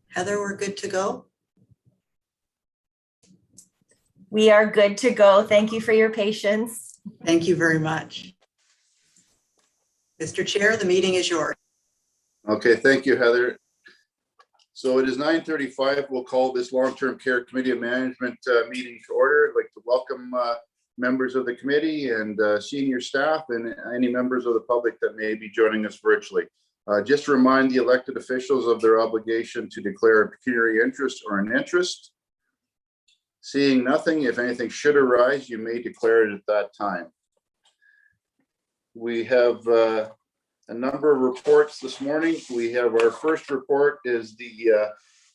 Heather, we're good to go? We are good to go. Thank you for your patience. Thank you very much. Mr. Chair, the meeting is yours. Okay, thank you, Heather. So it is 9:35. We'll call this Long-Term Care Committee of Management meeting to order. I'd like to welcome members of the committee and senior staff and any members of the public that may be joining us virtually. Just to remind the elected officials of their obligation to declare a pecuniary interest or an interest. Seeing nothing, if anything should arise, you may declare it at that time. We have a number of reports this morning. We have our first report is the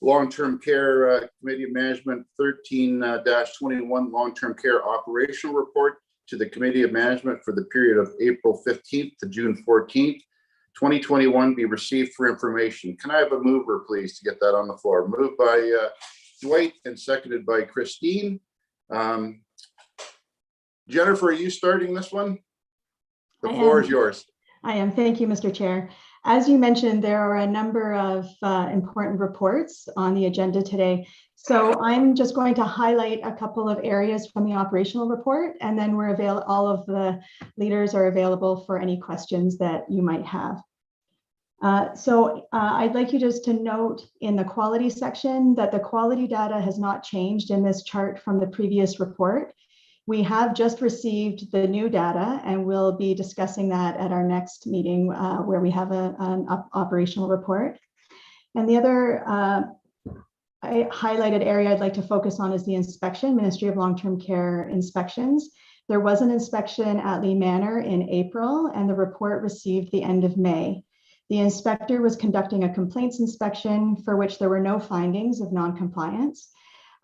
Long-Term Care Committee of Management 13-21 Long-Term Care Operational Report to the Committee of Management for the period of April 15th to June 14th, 2021 be received for information. Can I have a mover, please, to get that on the floor? Moved by Dwight and seconded by Christine. Jennifer, are you starting this one? The floor is yours. I am. Thank you, Mr. Chair. As you mentioned, there are a number of important reports on the agenda today. So I'm just going to highlight a couple of areas from the operational report, and then all of the leaders are available for any questions that you might have. I'd like you just to note in the quality section that the quality data has not changed in this chart from the previous report. We have just received the new data, and we'll be discussing that at our next meeting where we have an operational report. And the other highlighted area I'd like to focus on is the inspection, Ministry of Long-Term Care inspections. There was an inspection at Lee Manor in April, and the report received the end of May. The inspector was conducting a complaints inspection for which there were no findings of non-compliance,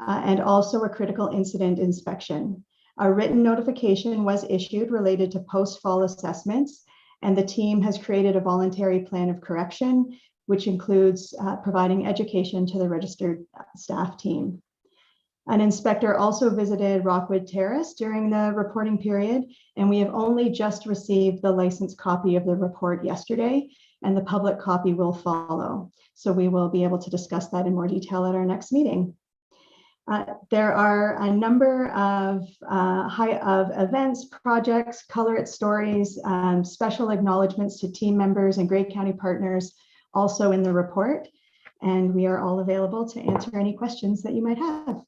and also a critical incident inspection. A written notification was issued related to post-fall assessments, and the team has created a voluntary plan of correction, which includes providing education to the registered staff team. An inspector also visited Rockwood Terrace during the reporting period, and we have only just received the licensed copy of the report yesterday, and the public copy will follow. So we will be able to discuss that in more detail at our next meeting. There are a number of events, projects, Color It stories, special acknowledgements to team members and Grey County partners also in the report. And we are all available to answer any questions that you might have.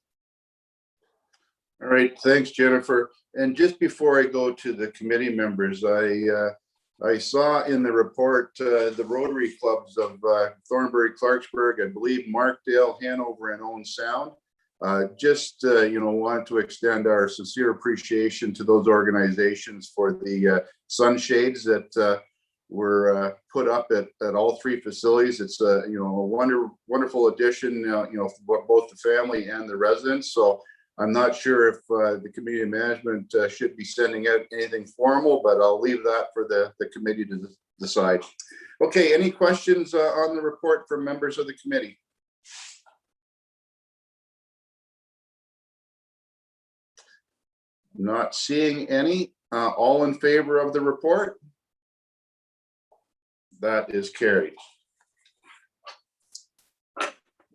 All right, thanks, Jennifer. And just before I go to the committee members, I saw in the report the Rotary Clubs of Thornbury, Clarksburg, I believe Markdale, Hanover, and Owen Sound. Want to extend our sincere appreciation to those organizations for the sunshades that were put up at all three facilities. It's a wonderful addition, for both the family and the residents. So I'm not sure if the committee of management should be sending out anything formal, but I'll leave that for the committee to decide. Okay, any questions on the report from members of the committee? Not seeing any. All in favor of the report? That is carried.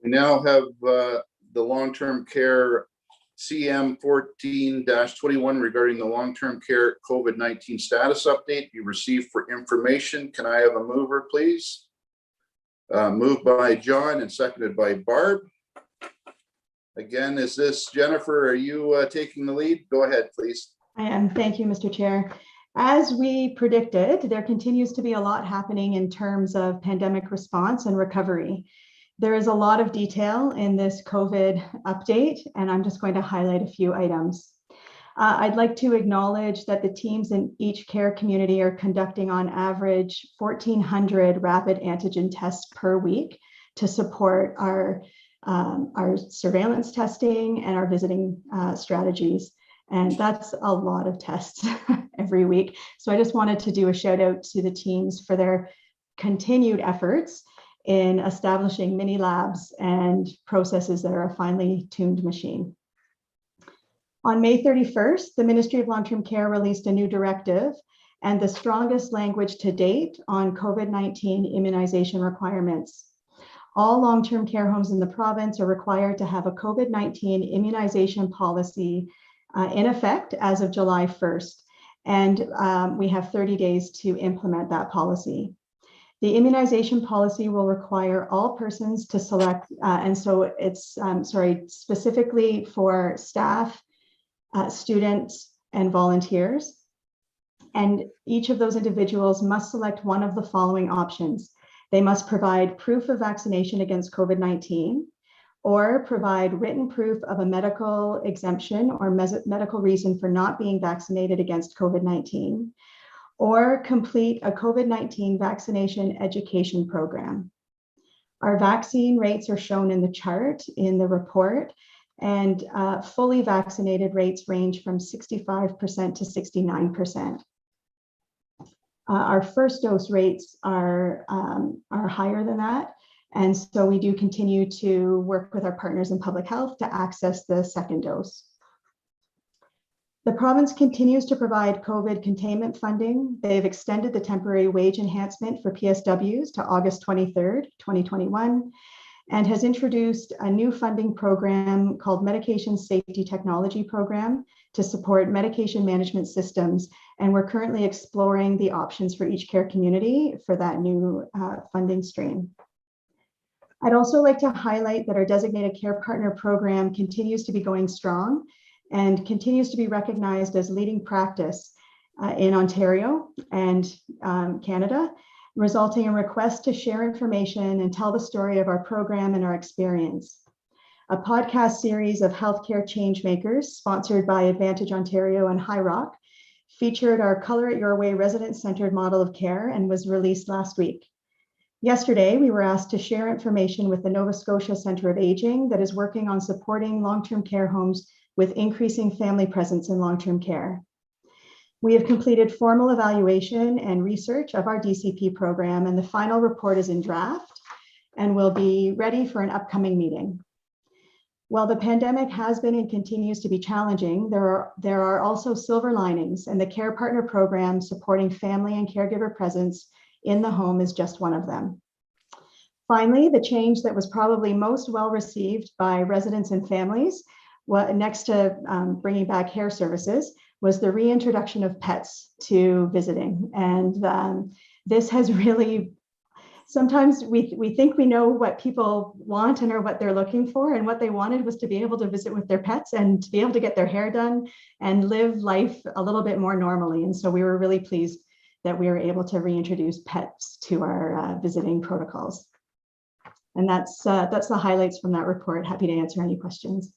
We now have the long-term care CM 14-21 regarding the long-term care COVID-19 status update you received for information. Can I have a mover, please? Moved by John and seconded by Barb. Again, is this Jennifer? Are you taking the lead? Go ahead, please. I am. Thank you, Mr. Chair. As we predicted, there continues to be a lot happening in terms of pandemic response and recovery. There is a lot of detail in this COVID update, and I'm just going to highlight a few items. I'd like to acknowledge that the teams in each care community are conducting on average 1,400 rapid antigen tests per week to support our surveillance testing and our visiting strategies. And that's a lot of tests every week. So I just wanted to do a shout out to the teams for their continued efforts in establishing mini labs and processes that are a finely tuned machine. On May 31st, the Ministry of Long-Term Care released a new directive and the strongest language to date on COVID-19 immunization requirements. All long-term care homes in the province are required to have a COVID-19 immunization policy in effect as of July 1st. And we have 30 days to implement that policy. The immunization policy will require all persons to select, and so it's, specifically for staff, students, and volunteers. And each of those individuals must select one of the following options. They must provide proof of vaccination against COVID-19, or provide written proof of a medical exemption or medical reason for not being vaccinated against COVID-19, or complete a COVID-19 vaccination education program. Our vaccine rates are shown in the chart in the report, and fully vaccinated rates range from 65% to 69%. Our first dose rates are higher than that. And so we do continue to work with our partners in public health to access the second dose. The province continues to provide COVID containment funding. They've extended the temporary wage enhancement for PSWs to August 23rd, 2021, and has introduced a new funding program called Medication Safety Technology Program to support medication management systems. And we're currently exploring the options for each care community for that new funding stream. I'd also like to highlight that our designated care partner program continues to be going strong and continues to be recognized as leading practice in Ontario and Canada, resulting in requests to share information and tell the story of our program and our experience. A podcast series of healthcare changemakers sponsored by Advantage Ontario and High Rock featured our Color It Your Way resident-centered model of care and was released last week. Yesterday, we were asked to share information with the Nova Scotia Centre of Aging that is working on supporting long-term care homes with increasing family presence in long-term care. We have completed formal evaluation and research of our DCP program, and the final report is in draft and will be ready for an upcoming meeting. While the pandemic has been and continues to be challenging, there are also silver linings, and the Care Partner program supporting family and caregiver presence in the home is just one of them. Finally, the change that was probably most well received by residents and families, next to bringing back hair services, was the reintroduction of pets to visiting. And this has really, sometimes we think we know what people want and or what they're looking for, and what they wanted was to be able to visit with their pets and to be able to get their hair done and live life a little bit more normally. And so we were really pleased that we were able to reintroduce pets to our visiting protocols. And that's the highlights from that report. Happy to answer any questions.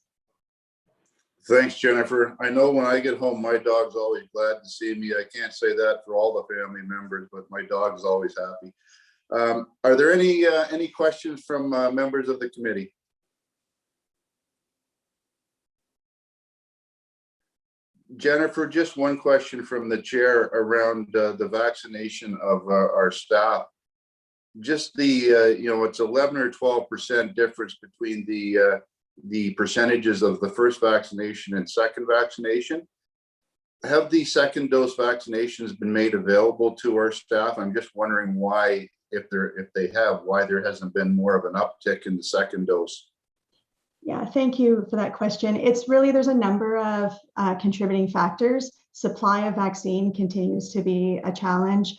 Thanks, Jennifer. I know when I get home, my dog's always glad to see me. I can't say that for all the family members, but my dog's always happy. Are there any questions from members of the committee? Jennifer, just one question from the chair around the vaccination of our staff. Just the, it's 11 or 12% difference between the percentages of the first vaccination and second vaccination. Have the second dose vaccinations been made available to our staff? I'm just wondering why, if they have, why there hasn't been more of an uptick in the second dose. Yeah, thank you for that question. It's really, there's a number of contributing factors. Supply of vaccine continues to be a challenge.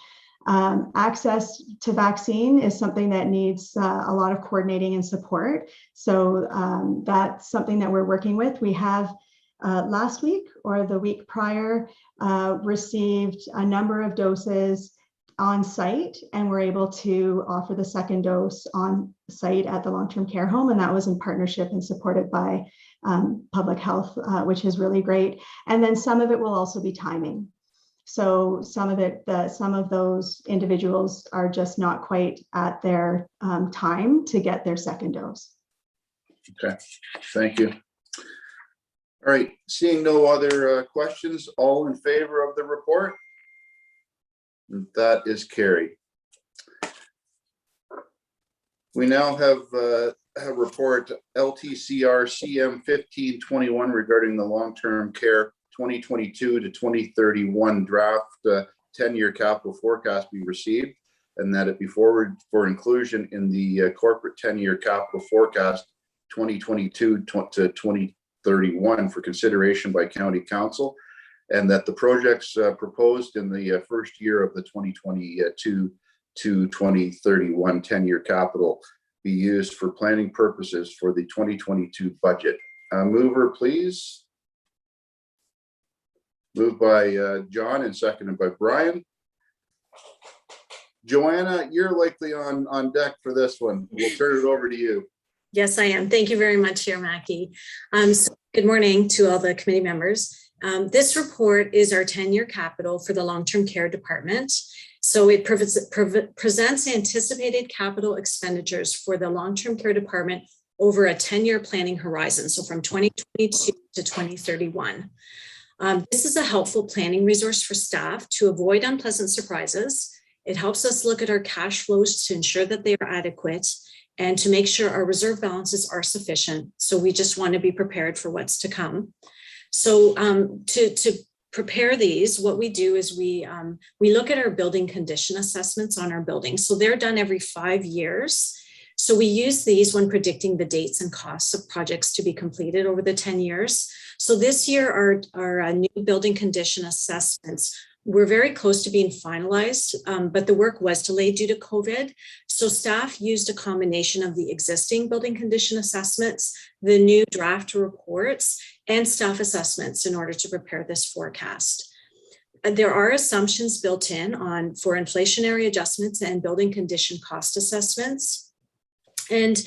Access to vaccine is something that needs a lot of coordinating and support. So that's something that we're working with. We have last week or the week prior received a number of doses on site, and we're able to offer the second dose on site at the long-term care home. And that was in partnership and supported by public health, which is really great. And then some of it will also be timing. So some of those individuals are just not quite at their time to get their second dose. Okay, thank you. All right, seeing no other questions, all in favor of the report? That is carried. We now have a report LTCR CM 1521 regarding the long-term care 2022 to 2031 draft 10-year capital forecast we received. and that it be forwarded for inclusion in the corporate 10-year capital forecast 2022 to 2031 for consideration by County Council, and that the projects proposed in the first year of the 2022 to 2031 10-year capital be used for planning purposes for the 2022 budget. Mover, please. Moved by John and seconded by Brian. Joanna, you're likely on deck for this one. We'll turn it over to you. Yes, I am. Thank you very much, Chair Mackey. So good morning to all the committee members. This report is our 10-year capital for the long-term care department. So it presents anticipated capital expenditures for the long-term care department over a 10-year planning horizon. So from 2022 to 2031. This is a helpful planning resource for staff to avoid unpleasant surprises. It helps us look at our cash flows to ensure that they are adequate and to make sure our reserve balances are sufficient. So we just want to be prepared for what's to come. So to prepare these, what we do is we look at our building condition assessments on our buildings. So they're done every 5 years. So we use these when predicting the dates and costs of projects to be completed over the 10 years. So this year, our new building condition assessments were very close to being finalized, but the work was delayed due to COVID. So staff used a combination of the existing building condition assessments, the new draft reports, and staff assessments in order to prepare this forecast. There are assumptions built in for inflationary adjustments and building condition cost assessments. And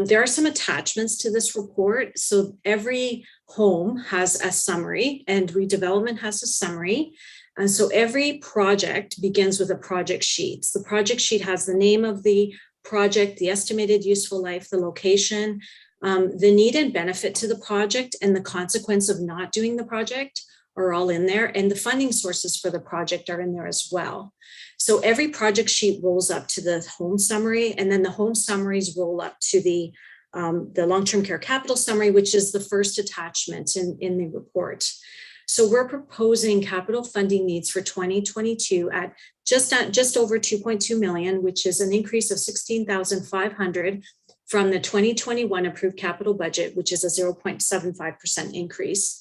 there are some attachments to this report. So every home has a summary and redevelopment has a summary. And so every project begins with a project sheet. So the project sheet has the name of the project, the estimated useful life, the location, the need and benefit to the project, and the consequence of not doing the project are all in there. And the funding sources for the project are in there as well. So every project sheet rolls up to the home summary, and then the home summaries roll up to the long-term care capital summary, which is the first attachment in the report. So we're proposing capital funding needs for 2022 at just over 2.2 million, which is an increase of 16,500 from the 2021 approved capital budget, which is a 0.75% increase.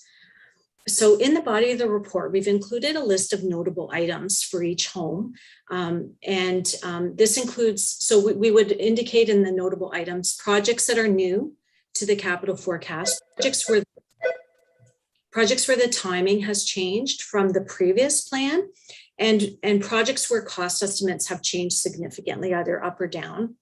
So in the body of the report, we've included a list of notable items for each home. This includes, so we would indicate in the notable items, projects that are new to the capital forecast, projects where the timing has changed from the previous plan, and projects where cost estimates have changed significantly, either up or down.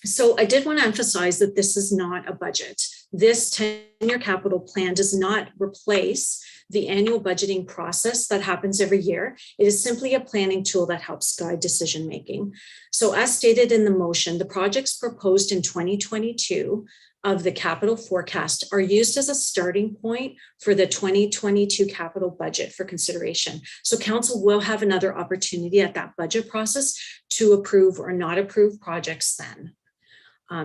So I did want to emphasize that this is not a budget. This 10-year capital plan does not replace the annual budgeting process that happens every year. It is simply a planning tool that helps guide decision-making. So as stated in the motion, the projects proposed in 2022 of the capital forecast are used as a starting point for the 2022 capital budget for consideration. So council will have another opportunity at that budget process to approve or not approve projects then.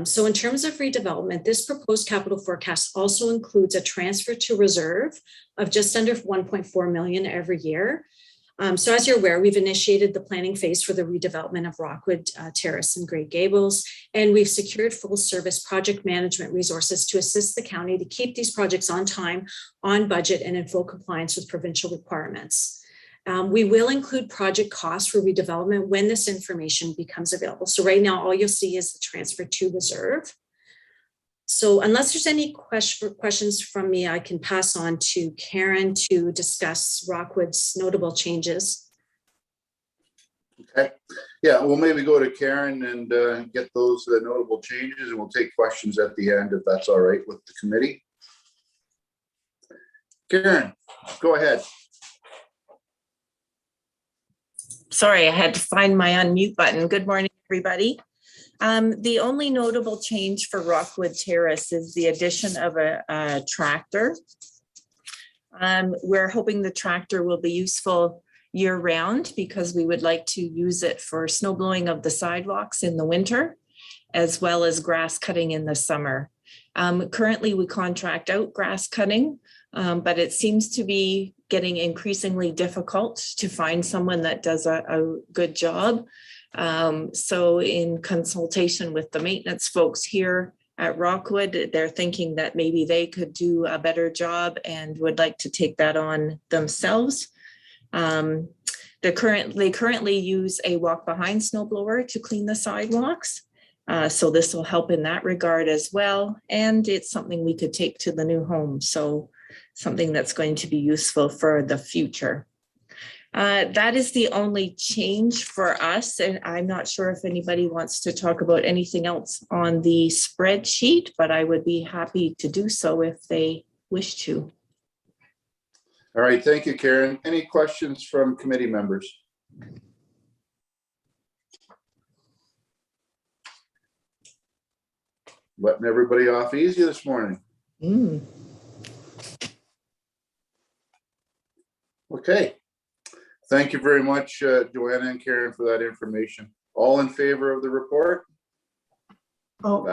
So in terms of redevelopment, this proposed capital forecast also includes a transfer to reserve of just under 1.4 million every year. So as you're aware, we've initiated the planning phase for the redevelopment of Rockwood Terrace and Great Gables, and we've secured full service project management resources to assist the county to keep these projects on time, on budget, and in full compliance with provincial requirements. We will include project costs for redevelopment when this information becomes available. So right now, all you'll see is the transfer to reserve. So unless there's any questions from me, I can pass on to Karen to discuss Rockwood's notable changes. Okay, yeah, we'll maybe go to Karen and get those notable changes, and we'll take questions at the end if that's all right with the committee. Karen, go ahead. Sorry, I had to find my unmute button. Good morning, everybody. The only notable change for Rockwood Terrace is the addition of a tractor. We're hoping the tractor will be useful year-round because we would like to use it for snow blowing of the sidewalks in the winter, as well as grass cutting in the summer. Currently, we contract out grass cutting, but it seems to be getting increasingly difficult to find someone that does a good job. So in consultation with the maintenance folks here at Rockwood, they're thinking that maybe they could do a better job and would like to take that on themselves. They currently use a walk behind snow blower to clean the sidewalks. So this will help in that regard as well. And it's something we could take to the new home. So something that's going to be useful for the future. That is the only change for us. And I'm not sure if anybody wants to talk about anything else on the spreadsheet, but I would be happy to do so if they wish to. All right, thank you, Karen. Any questions from committee members? Letting everybody off easy this morning. Okay. Thank you very much, Joanna and Karen, for that information. All in favor of the report? Oh,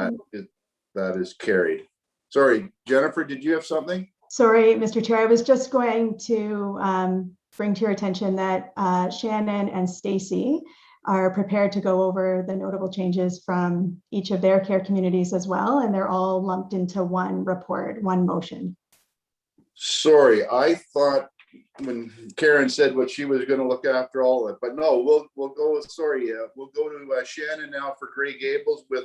That is carried. Sorry, Jennifer, did you have something? sorry, Mr. Chair. I was just going to bring to your attention that Shannon and Stacy are prepared to go over the notable changes from each of their care communities as well, and they're all lumped into one report, one motion. Sorry, I thought when Karen said what she was going to look after all of it, but no, we'll go with, sorry, we'll go to Shannon now for Gray Gables with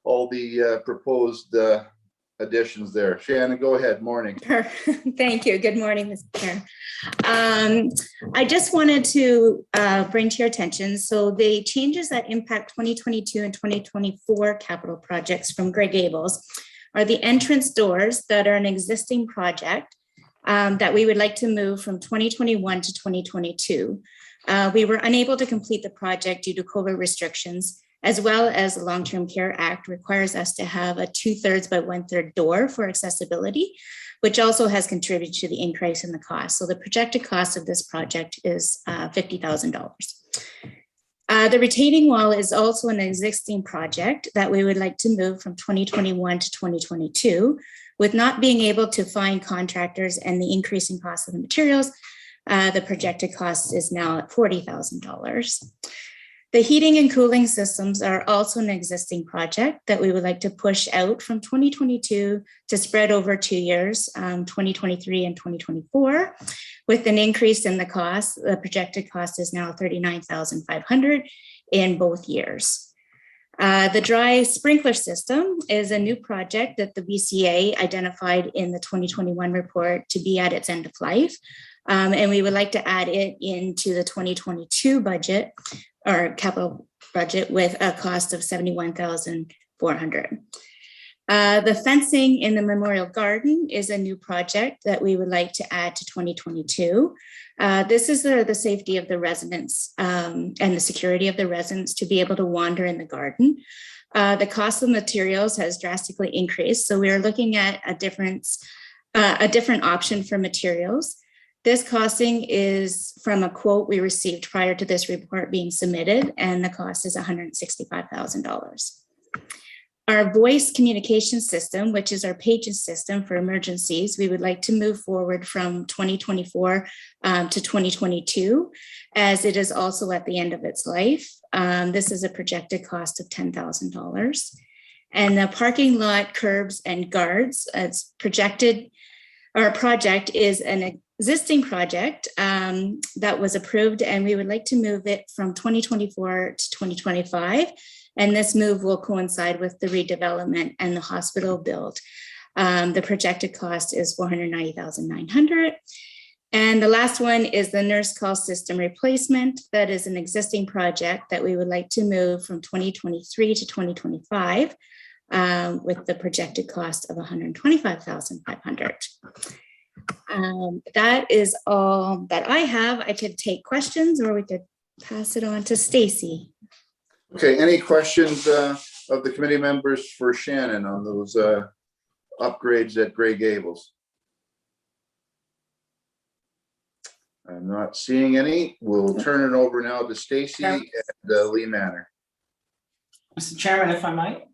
all the proposed additions there. Shannon, go ahead. Morning. Thank you. Good morning, Mr. Chair. I just wanted to bring to your attention, so the changes that impact 2022 and 2024 capital projects from Gray Gables are the entrance doors that are an existing project that we would like to move from 2021 to 2022. We were unable to complete the project due to COVID restrictions, as well as the Long-Term Care Act requires us to have a 2/3 by 1/3 door for accessibility, which also has contributed to the increase in the cost. So the projected cost of this project is $50,000. The retaining wall is also an existing project that we would like to move from 2021 to 2022. With not being able to find contractors and the increasing cost of the materials, the projected cost is now at $40,000. The heating and cooling systems are also an existing project that we would like to push out from 2022 to spread over 2 years, 2023 and 2024. With an increase in the cost, the projected cost is now $39,500 in both years. The dry sprinkler system is a new project that the BCA identified in the 2021 report to be at its end of life. And we would like to add it into the 2022 budget or capital budget with a cost of $71,400. The fencing in the Memorial Garden is a new project that we would like to add to 2022. This is the safety of the residents and the security of the residents to be able to wander in the garden. The cost of materials has drastically increased, so we are looking at a different option for materials. This costing is from a quote we received prior to this report being submitted, and the cost is $165,000. Our voice communication system, which is our paging system for emergencies, we would like to move forward from 2024 to 2022, as it is also at the end of its life. This is a projected cost of $10,000. And the parking lot curbs and guards, it's projected, our project is an existing project that was approved, and we would like to move it from 2024 to 2025. And this move will coincide with the redevelopment and the hospital build. The projected cost is $490,900. And the last one is the nurse call system replacement. That is an existing project that we would like to move from 2023 to 2025 with the projected cost of $125,500. That is all that I have. I could take questions or we could pass it on to Stacy. Okay, any questions of the committee members for Shannon on those upgrades at Gray Gables? I'm not seeing any. We'll turn it over now to Stacy and Lee Manor. Mr. Chairman, if I might.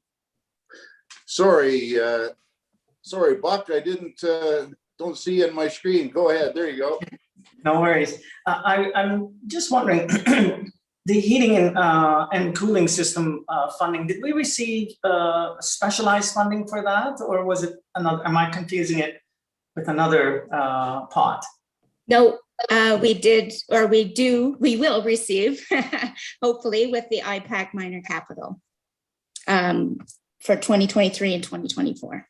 Sorry, Buck, I don't see you on my screen. Go ahead, there you go. No worries. I'm just wondering, the heating and cooling system funding, did we receive specialized funding for that, or was it another, am I confusing it with another pot? No, we did, or we will receive, hopefully, with the IPAC minor capital for 2023 and 2024.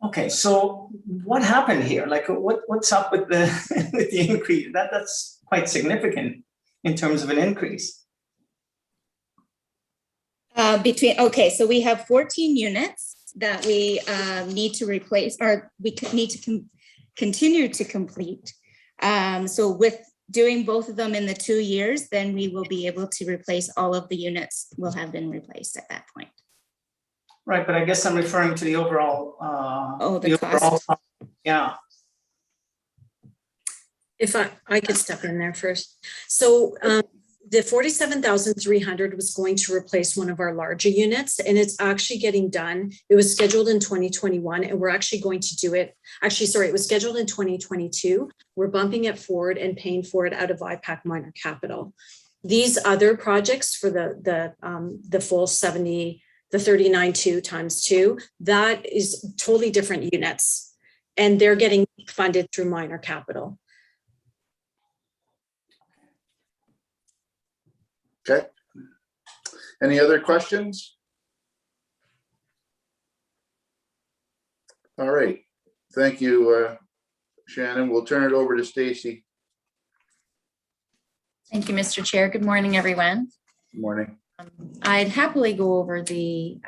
Okay, so what happened here? Like, what's up with the with the increase? That's quite significant in terms of an increase. So we have 14 units that we need to replace, or we need to continue to complete. So with doing both of them in the 2 years, then we will be able to replace all of the units will have been replaced at that point. Right, but I guess I'm referring to the overall. The cost. Yeah. If I could step in there first. So the 47,300 was going to replace one of our larger units, and it's actually getting done. It was scheduled in 2021, and we're actually going to do it. Actually, sorry, it was scheduled in 2022. We're bumping it forward and paying for it out of IPAC minor capital. These other projects for the full 70, the 39.2 times 2, that is totally different units, and they're getting funded through minor capital. Okay. Any other questions? All right. Thank you, Shannon. We'll turn it over to Stacy. Thank you, Mr. Chair. Good morning, everyone. Good morning. I'd happily go over the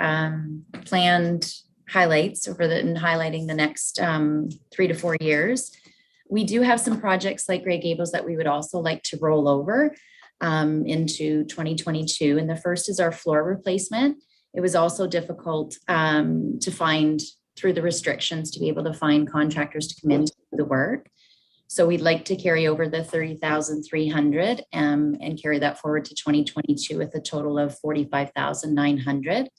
planned highlights in highlighting the next 3 to 4 years. We do have some projects like Grey Gables that we would also like to roll over into 2022. And the first is our floor replacement. It was also difficult to find through the restrictions to be able to find contractors to come in to do the work. So we'd like to carry over the 30,300 and carry that forward to 2022 with a total of 45,900.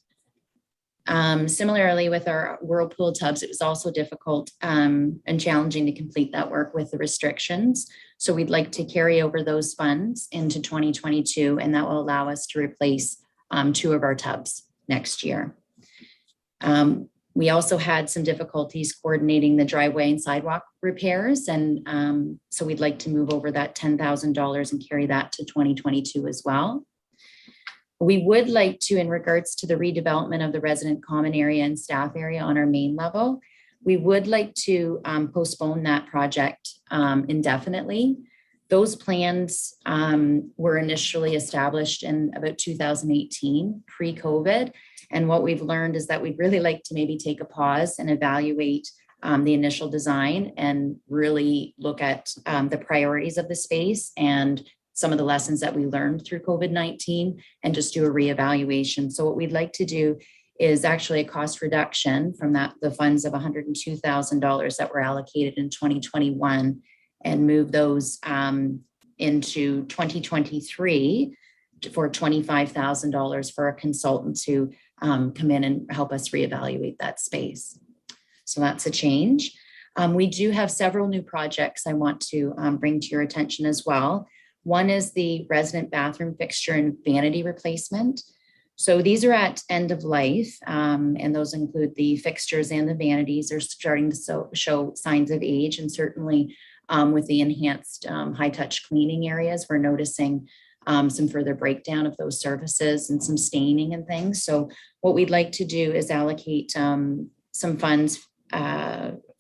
Similarly, with our whirlpool tubs, it was also difficult and challenging to complete that work with the restrictions. So we'd like to carry over those funds into 2022, and that will allow us to replace 2 of our tubs next year. We also had some difficulties coordinating the driveway and sidewalk repairs. And so we'd like to move over that $10,000 and carry that to 2022 as well. We would like to, in regards to the redevelopment of the resident common area and staff area on our main level, we would like to postpone that project indefinitely. Those plans were initially established in about 2018, pre-COVID. And what we've learned is that we'd really like to maybe take a pause and evaluate the initial design and really look at the priorities of the space and some of the lessons that we learned through COVID-19 and just do a reevaluation. So what we'd like to do is actually a cost reduction from the funds of $102,000 that were allocated in 2021 and move those into 2023 for $25,000 for a consultant to come in and help us reevaluate that space. So that's a change. We do have several new projects I want to bring to your attention as well. One is the resident bathroom fixture and vanity replacement. So these are at end of life, and those include the fixtures and the vanities are starting to show signs of age, and certainly with the enhanced high touch cleaning areas, we're noticing some further breakdown of those surfaces and some staining and things. So what we'd like to do is allocate some funds.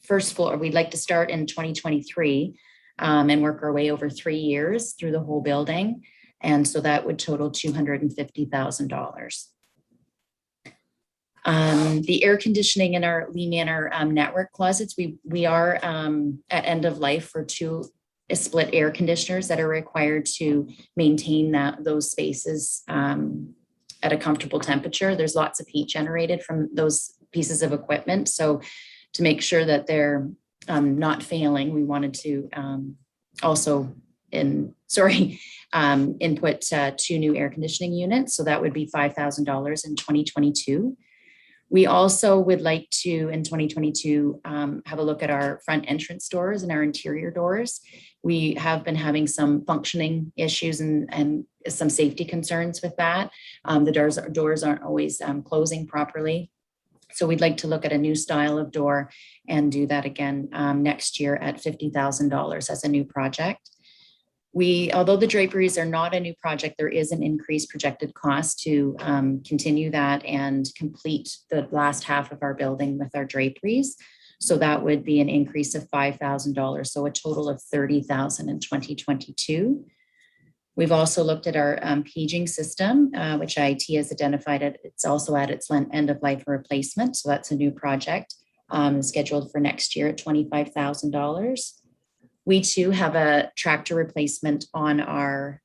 First floor, we'd like to start in 2023 and work our way over 3 years through the whole building. And so that would total $250,000. The air conditioning in our Lee Manor network closets, we are at end of life for 2 split air conditioners that are required to maintain those spaces at a comfortable temperature. There's lots of heat generated from those pieces of equipment. So to make sure that they're not failing, we wanted to also input 2 new air conditioning units. So that would be $5,000 in 2022. We also would like to, in 2022, have a look at our front entrance doors and our interior doors. We have been having some functioning issues and some safety concerns with that. The doors aren't always closing properly. So we'd like to look at a new style of door and do that again next year at $50,000 as a new project. Although the draperies are not a new project, there is an increased projected cost to continue that and complete the last half of our building with our draperies. So that would be an increase of $5,000, so a total of $30,000 in 2022. We've also looked at our paging system, which IT has identified it's also at its end of life replacement. So that's a new project scheduled for next year at $25,000. We too have a tractor replacement on our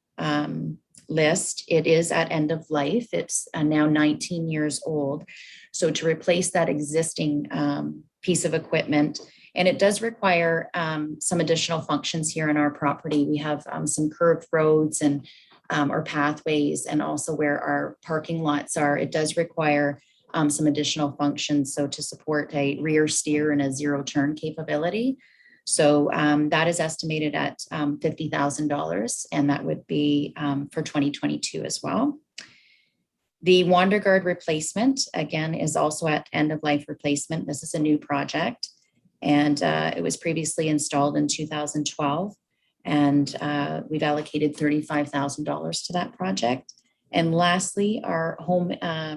list. It is at end of life. It's now 19 years old. So to replace that existing piece of equipment, and it does require some additional functions here on our property. We have some curved roads and or pathways, and also where our parking lots are, it does require some additional functions. So to support a rear steer and a zero turn capability. So that is estimated at $50,000, and that would be for 2022 as well. The Wander Guard replacement, again, is also at end of life replacement. This is a new project, and it was previously installed in 2012, and we've allocated $35,000 to that project. And lastly, our home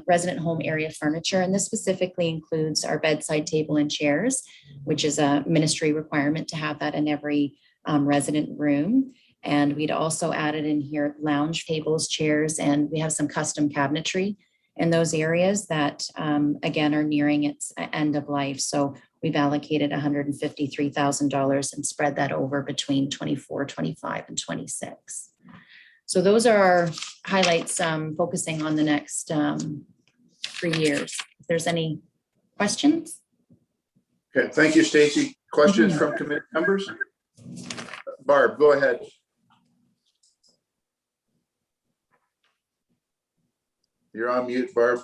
resident home area furniture, and this specifically includes our bedside table and chairs, which is a ministry requirement to have that in every resident room. And we'd also added in here lounge tables, chairs, and we have some custom cabinetry in those areas that, again, are nearing its end of life. So we've allocated $153,000 and spread that over between 24, 25, and 26. So those are our highlights, focusing on the next 3 years. If there's any questions. Okay, thank you, Stacy. Questions from committee members? Barb, go ahead. You're on mute, Barb.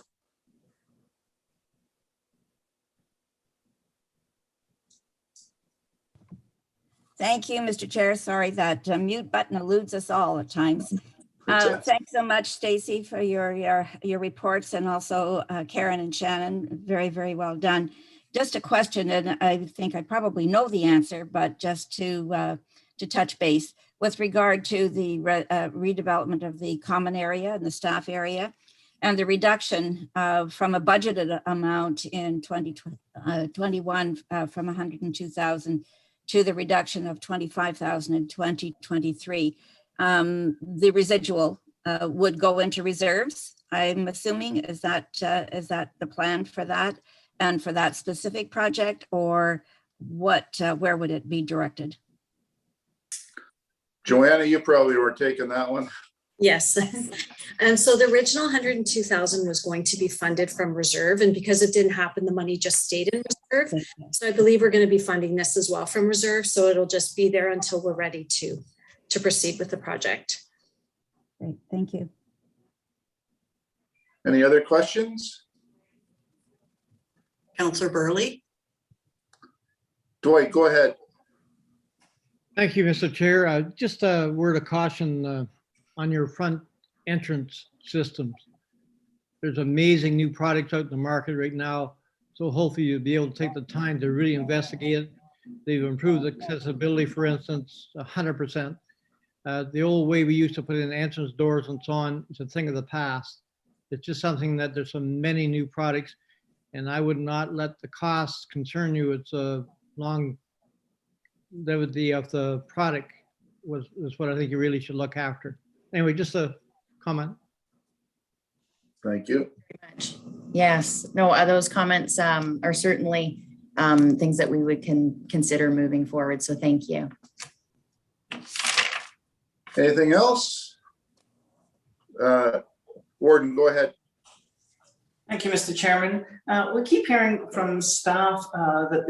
Thank you, Mr. Chair. Sorry, that mute button eludes us all at times. Thanks so much, Stacy, for your reports, and also Karen and Shannon. Very, very well done. Just a question, and I think I probably know the answer, but just to touch base with regard to the redevelopment of the common area and the staff area, and the reduction from a budgeted amount in 2021 from 102,000 to the reduction of 25,000 in 2023. The residual would go into reserves, I'm assuming. Is that the plan for that and for that specific project, or what? Where would it be directed? Joanna, you probably were taking that one. Yes. So the original 102,000 was going to be funded from reserve, and because it didn't happen, the money just stayed in reserve. So I believe we're going to be funding this as well from reserve. So it'll just be there until we're ready to proceed with the project. Great, thank you. Any other questions? Councillor Burley. Dwight, go ahead. Thank you, Mr. Chair. Just a word of caution on your front entrance systems. There's amazing new products out in the market right now. So hopefully you'll be able to take the time to really investigate it. They've improved accessibility, for instance, 100%. The old way we used to put in entrance doors and so on is a thing of the past. It's just something that there's so many new products, and I would not let the costs concern you. It's a longevity of the product was what I think you really should look after. Anyway, just a comment. Thank you. Very much. Yes, no, those comments are certainly things that we would consider moving forward. So thank you. Anything else? Warden, go ahead. Thank you, Mr. Chairman. We keep hearing from staff that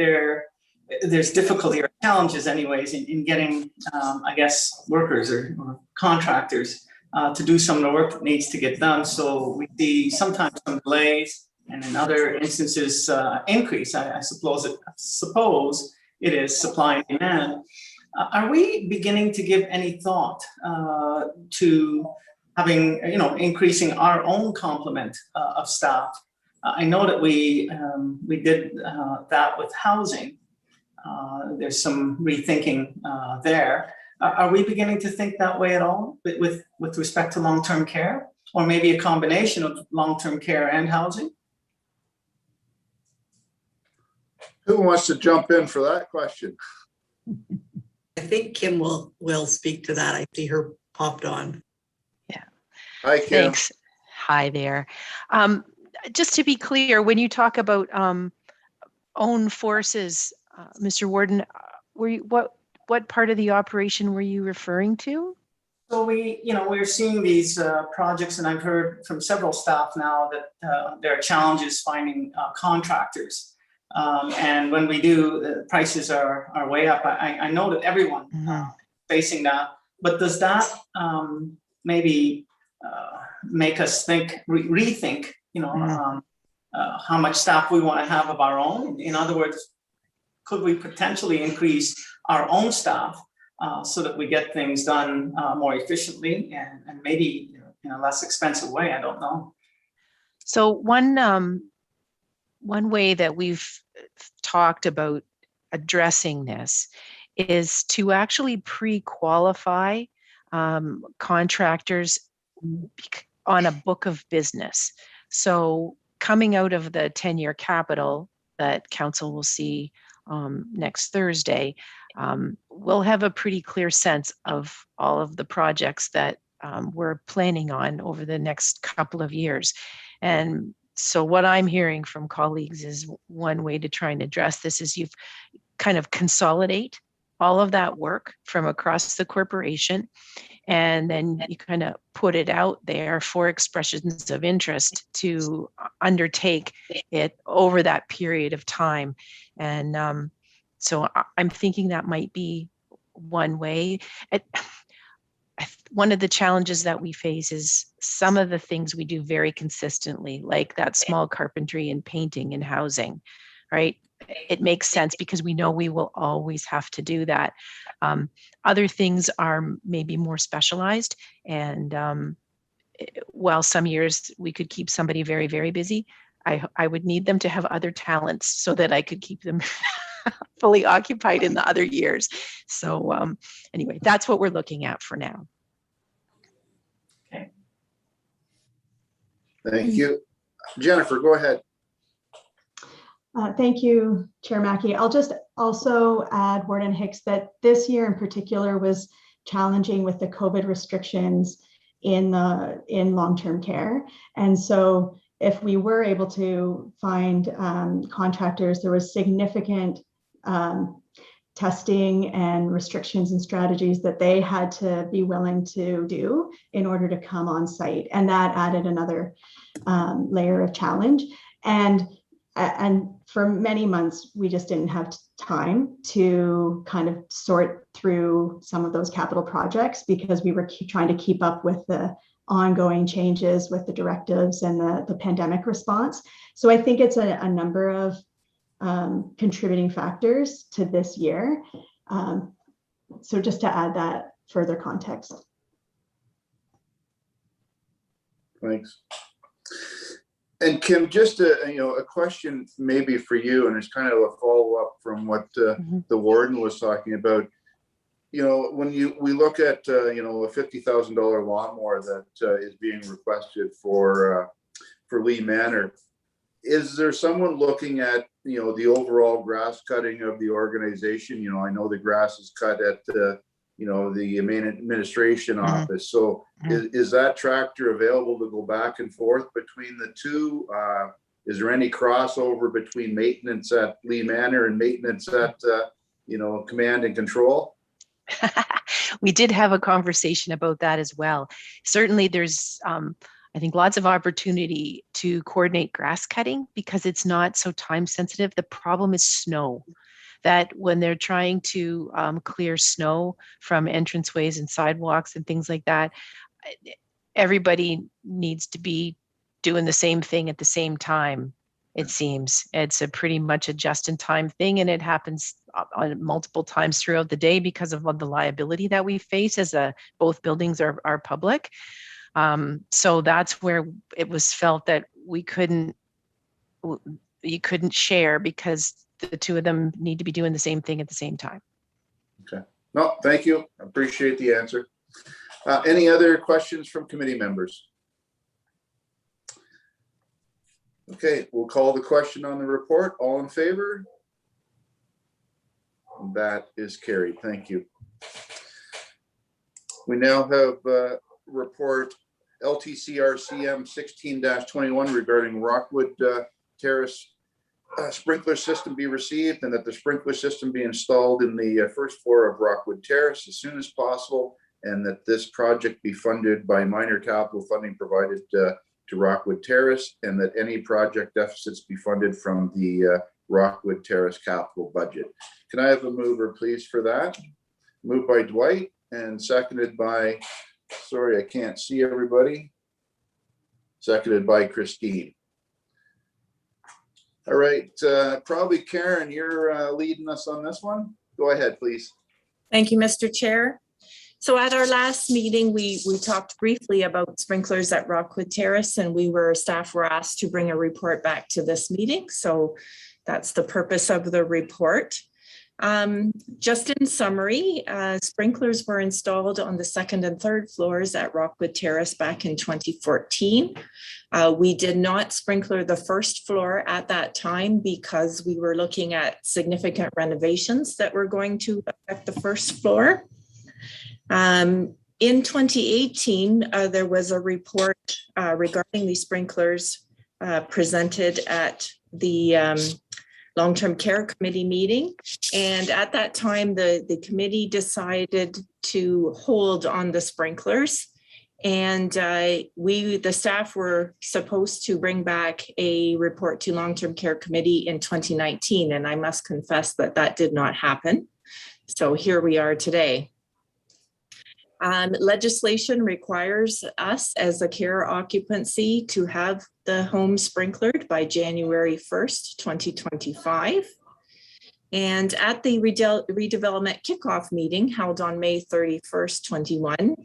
there's difficulty or challenges anyways in getting, I guess, workers or contractors to do some of the work that needs to get done. So we see sometimes some delays, and in other instances, increase. I suppose it is supply and demand. Are we beginning to give any thought to having, increasing our own complement of staff. I know that we did that with housing. There's some rethinking there. Are we beginning to think that way at all with respect to long-term care, or maybe a combination of long-term care and housing? Who wants to jump in for that question? I think Kim will speak to that. I see her popped on. Hi, Kim. Thanks. Hi there. Just to be clear, when you talk about own forces, Mr. Warden, what part of the operation were you referring to? So we're seeing these projects, and I've heard from several staff now that there are challenges finding contractors. And when we do, the prices are way up. I know that everyone facing that, but does that maybe make us rethink, how much staff we want to have of our own? In other words, could we potentially increase our own staff so that we get things done more efficiently and maybe in a less expensive way? I don't know. So one way that we've talked about addressing this is to actually pre-qualify contractors on a book of business. So coming out of the 10-year capital that council will see next Thursday, we'll have a pretty clear sense of all of the projects that we're planning on over the next couple of years. And so what I'm hearing from colleagues is one way to try and address this is you've kind of consolidate all of that work from across the corporation, and then you kind of put it out there for expressions of interest to undertake it over that period of time. And so I'm thinking that might be one way. One of the challenges that we face is some of the things we do very consistently, like that small carpentry and painting and housing, right? It makes sense because we know we will always have to do that. Other things are maybe more specialized, and while some years we could keep somebody very, very busy, I would need them to have other talents so that I could keep them fully occupied in the other years. So anyway, that's what we're looking at for now. Thank you. Jennifer, go ahead. Thank you, Chair Mackey. I'll just also add, Warden Hicks, that this year in particular was challenging with the COVID restrictions in long-term care. And so if we were able to find contractors, there was significant testing and restrictions and strategies that they had to be willing to do in order to come on site. And that added another layer of challenge. And for many months, we just didn't have time to kind of sort through some of those capital projects because we were trying to keep up with the ongoing changes with the directives and the pandemic response. So I think it's a number of contributing factors to this year. So just to add that further context. Thanks. And Kim, just a question maybe for you, and it's kind of a follow-up from what the warden was talking about. When we look at a $50,000 lawnmower that is being requested for Lee Manor, is there someone looking at the overall grass cutting of the organization? I know the grass is cut at the main administration office. So is that tractor available to go back and forth between the two? Is there any crossover between maintenance at Lee Manor and maintenance at command and control? We did have a conversation about that as well. Certainly there's I think lots of opportunity to coordinate grass cutting because it's not so time sensitive. The problem is snow. That when they're trying to clear snow from entranceways and sidewalks and things like that, everybody needs to be doing the same thing at the same time, it seems. It's a pretty much a just-in-time thing, and it happens on multiple times throughout the day because of the liability that we face as both buildings are public. So that's where it was felt that you couldn't share because the two of them need to be doing the same thing at the same time. Okay. No, thank you. I appreciate the answer. Any other questions from committee members? Okay, we'll call the question on the report. All in favor? That is carried. Thank you. We now have report LTCRCM 16-21 regarding Rockwood Terrace sprinkler system be received and that the sprinkler system be installed in the first floor of Rockwood Terrace as soon as possible, and that this project be funded by minor capital funding provided to Rockwood Terrace, and that any project deficits be funded from the Rockwood Terrace capital budget. Can I have a mover, please, for that? Moved by Dwight and seconded by, sorry, I can't see everybody. Seconded by Christine. All right, probably Karen, you're leading us on this one. Go ahead, please. Thank you, Mr. Chair. So at our last meeting, we talked briefly about sprinklers at Rockwood Terrace, and staff were asked to bring a report back to this meeting. So that's the purpose of the report. Just in summary, sprinklers were installed on the second and third floors at Rockwood Terrace back in 2014. We did not sprinkler the first floor at that time because we were looking at significant renovations that were going to affect the first floor. In 2018, there was a report regarding these sprinklers presented at the Long-Term Care Committee meeting. And at that time, the committee decided to hold on the sprinklers. And the staff were supposed to bring back a report to Long-Term Care Committee in 2019. And I must confess that that did not happen. So here we are today. Legislation requires us as a care occupancy to have the home sprinklered by January 1st, 2025. And at the redevelopment kickoff meeting held on May 31st, 21,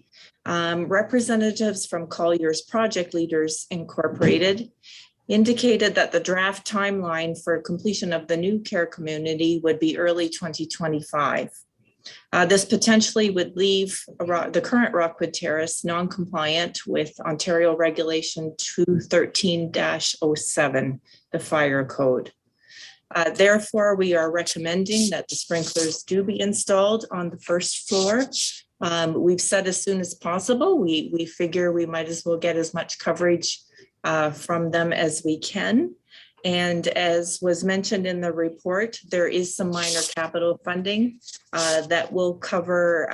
representatives from Collier's Project Leaders Incorporated indicated that the draft timeline for completion of the new care community would be early 2025. This potentially would leave the current Rockwood Terrace non-compliant with Ontario Regulation 213-07, the fire code. Therefore, we are recommending that the sprinklers do be installed on the first floor. We've said as soon as possible. We figure we might as well get as much coverage from them as we can. And as was mentioned in the report, there is some minor capital funding that will cover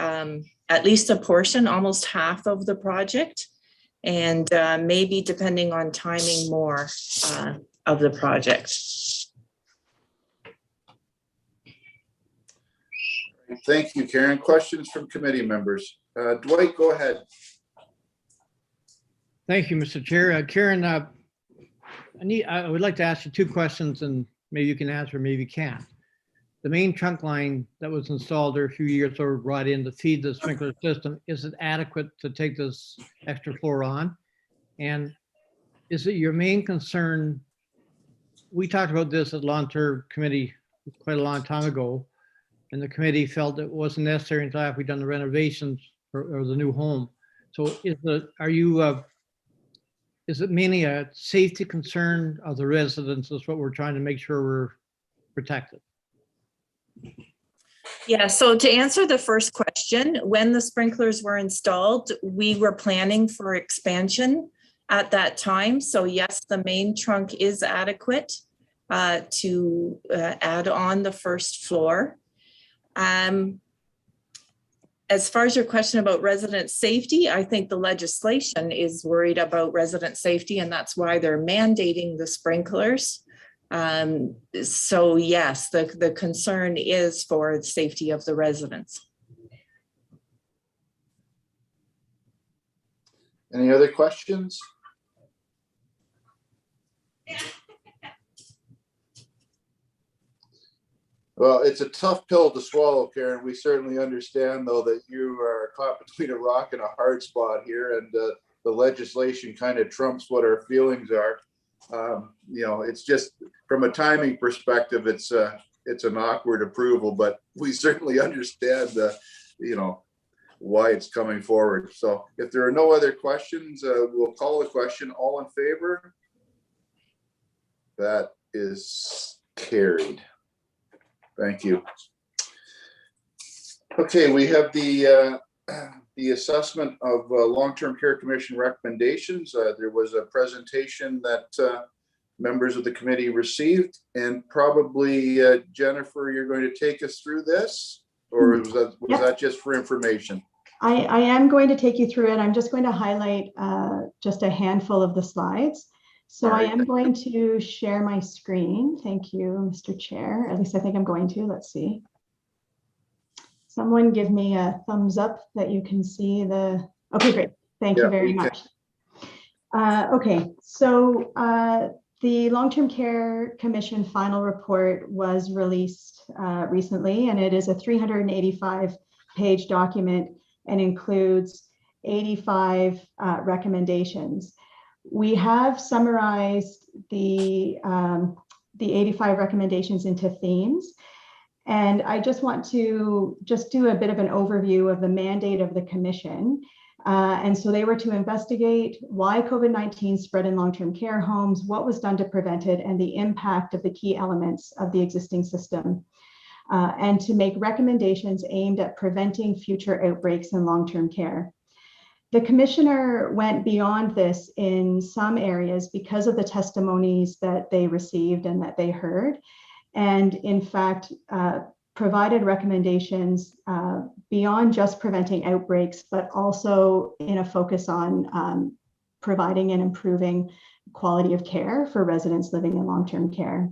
at least a portion, almost half of the project, and maybe depending on timing more of the project. Thank you, Karen. Questions from committee members? Dwight, go ahead. Thank you, Mr. Chair. Karen, I would like to ask you two questions, and maybe you can answer, maybe you can't. The main trunk line that was installed there a few years ago, brought in to feed the sprinkler system, is it adequate to take this extra floor on? And is it your main concern? We talked about this at long-term committee quite a long time ago, and the committee felt it wasn't necessary until after we'd done the renovations or the new home. So is it mainly a safety concern of the residents? Is what we're trying to make sure we're protected? Yeah, so to answer the first question, when the sprinklers were installed, we were planning for expansion at that time. So yes, the main trunk is adequate to add on the first floor. As far as your question about resident safety, I think the legislation is worried about resident safety, and that's why they're mandating the sprinklers. So yes, the concern is for the safety of the residents. Any other questions? Well, it's a tough pill to swallow, Karen. We certainly understand, though, that you are caught between a rock and a hard spot here, and the legislation kind of trumps what our feelings are. You know, it's just from a timing perspective, it's an awkward approval, but we certainly understand you know, why it's coming forward. So if there are no other questions, we'll call the question. All in favor? That is carried. Thank you. Okay, we have the assessment of Long-Term Care Commission recommendations. There was a presentation that members of the committee received, and probably Jennifer, you're going to take us through this, or was that just for information? I am going to take you through it. I'm just going to highlight just a handful of the slides. So I am going to share my screen. Thank you, Mr. Chair. At least I think I'm going to. Let's see. Someone give me a thumbs up that you can see the, okay, great. Thank you very much. Okay, so the Long-Term Care Commission final report was released recently, and it is a 385-page document and includes 85 recommendations. We have summarized the 85 recommendations into themes. And I just want to do a bit of an overview of the mandate of the commission. And so they were to investigate why COVID-19 spread in long-term care homes, what was done to prevent it, and the impact of the key elements of the existing system, and to make recommendations aimed at preventing future outbreaks in long-term care. The commissioner went beyond this in some areas because of the testimonies that they received and that they heard, and in fact, provided recommendations beyond just preventing outbreaks, but also in a focus on providing and improving quality of care for residents living in long-term care.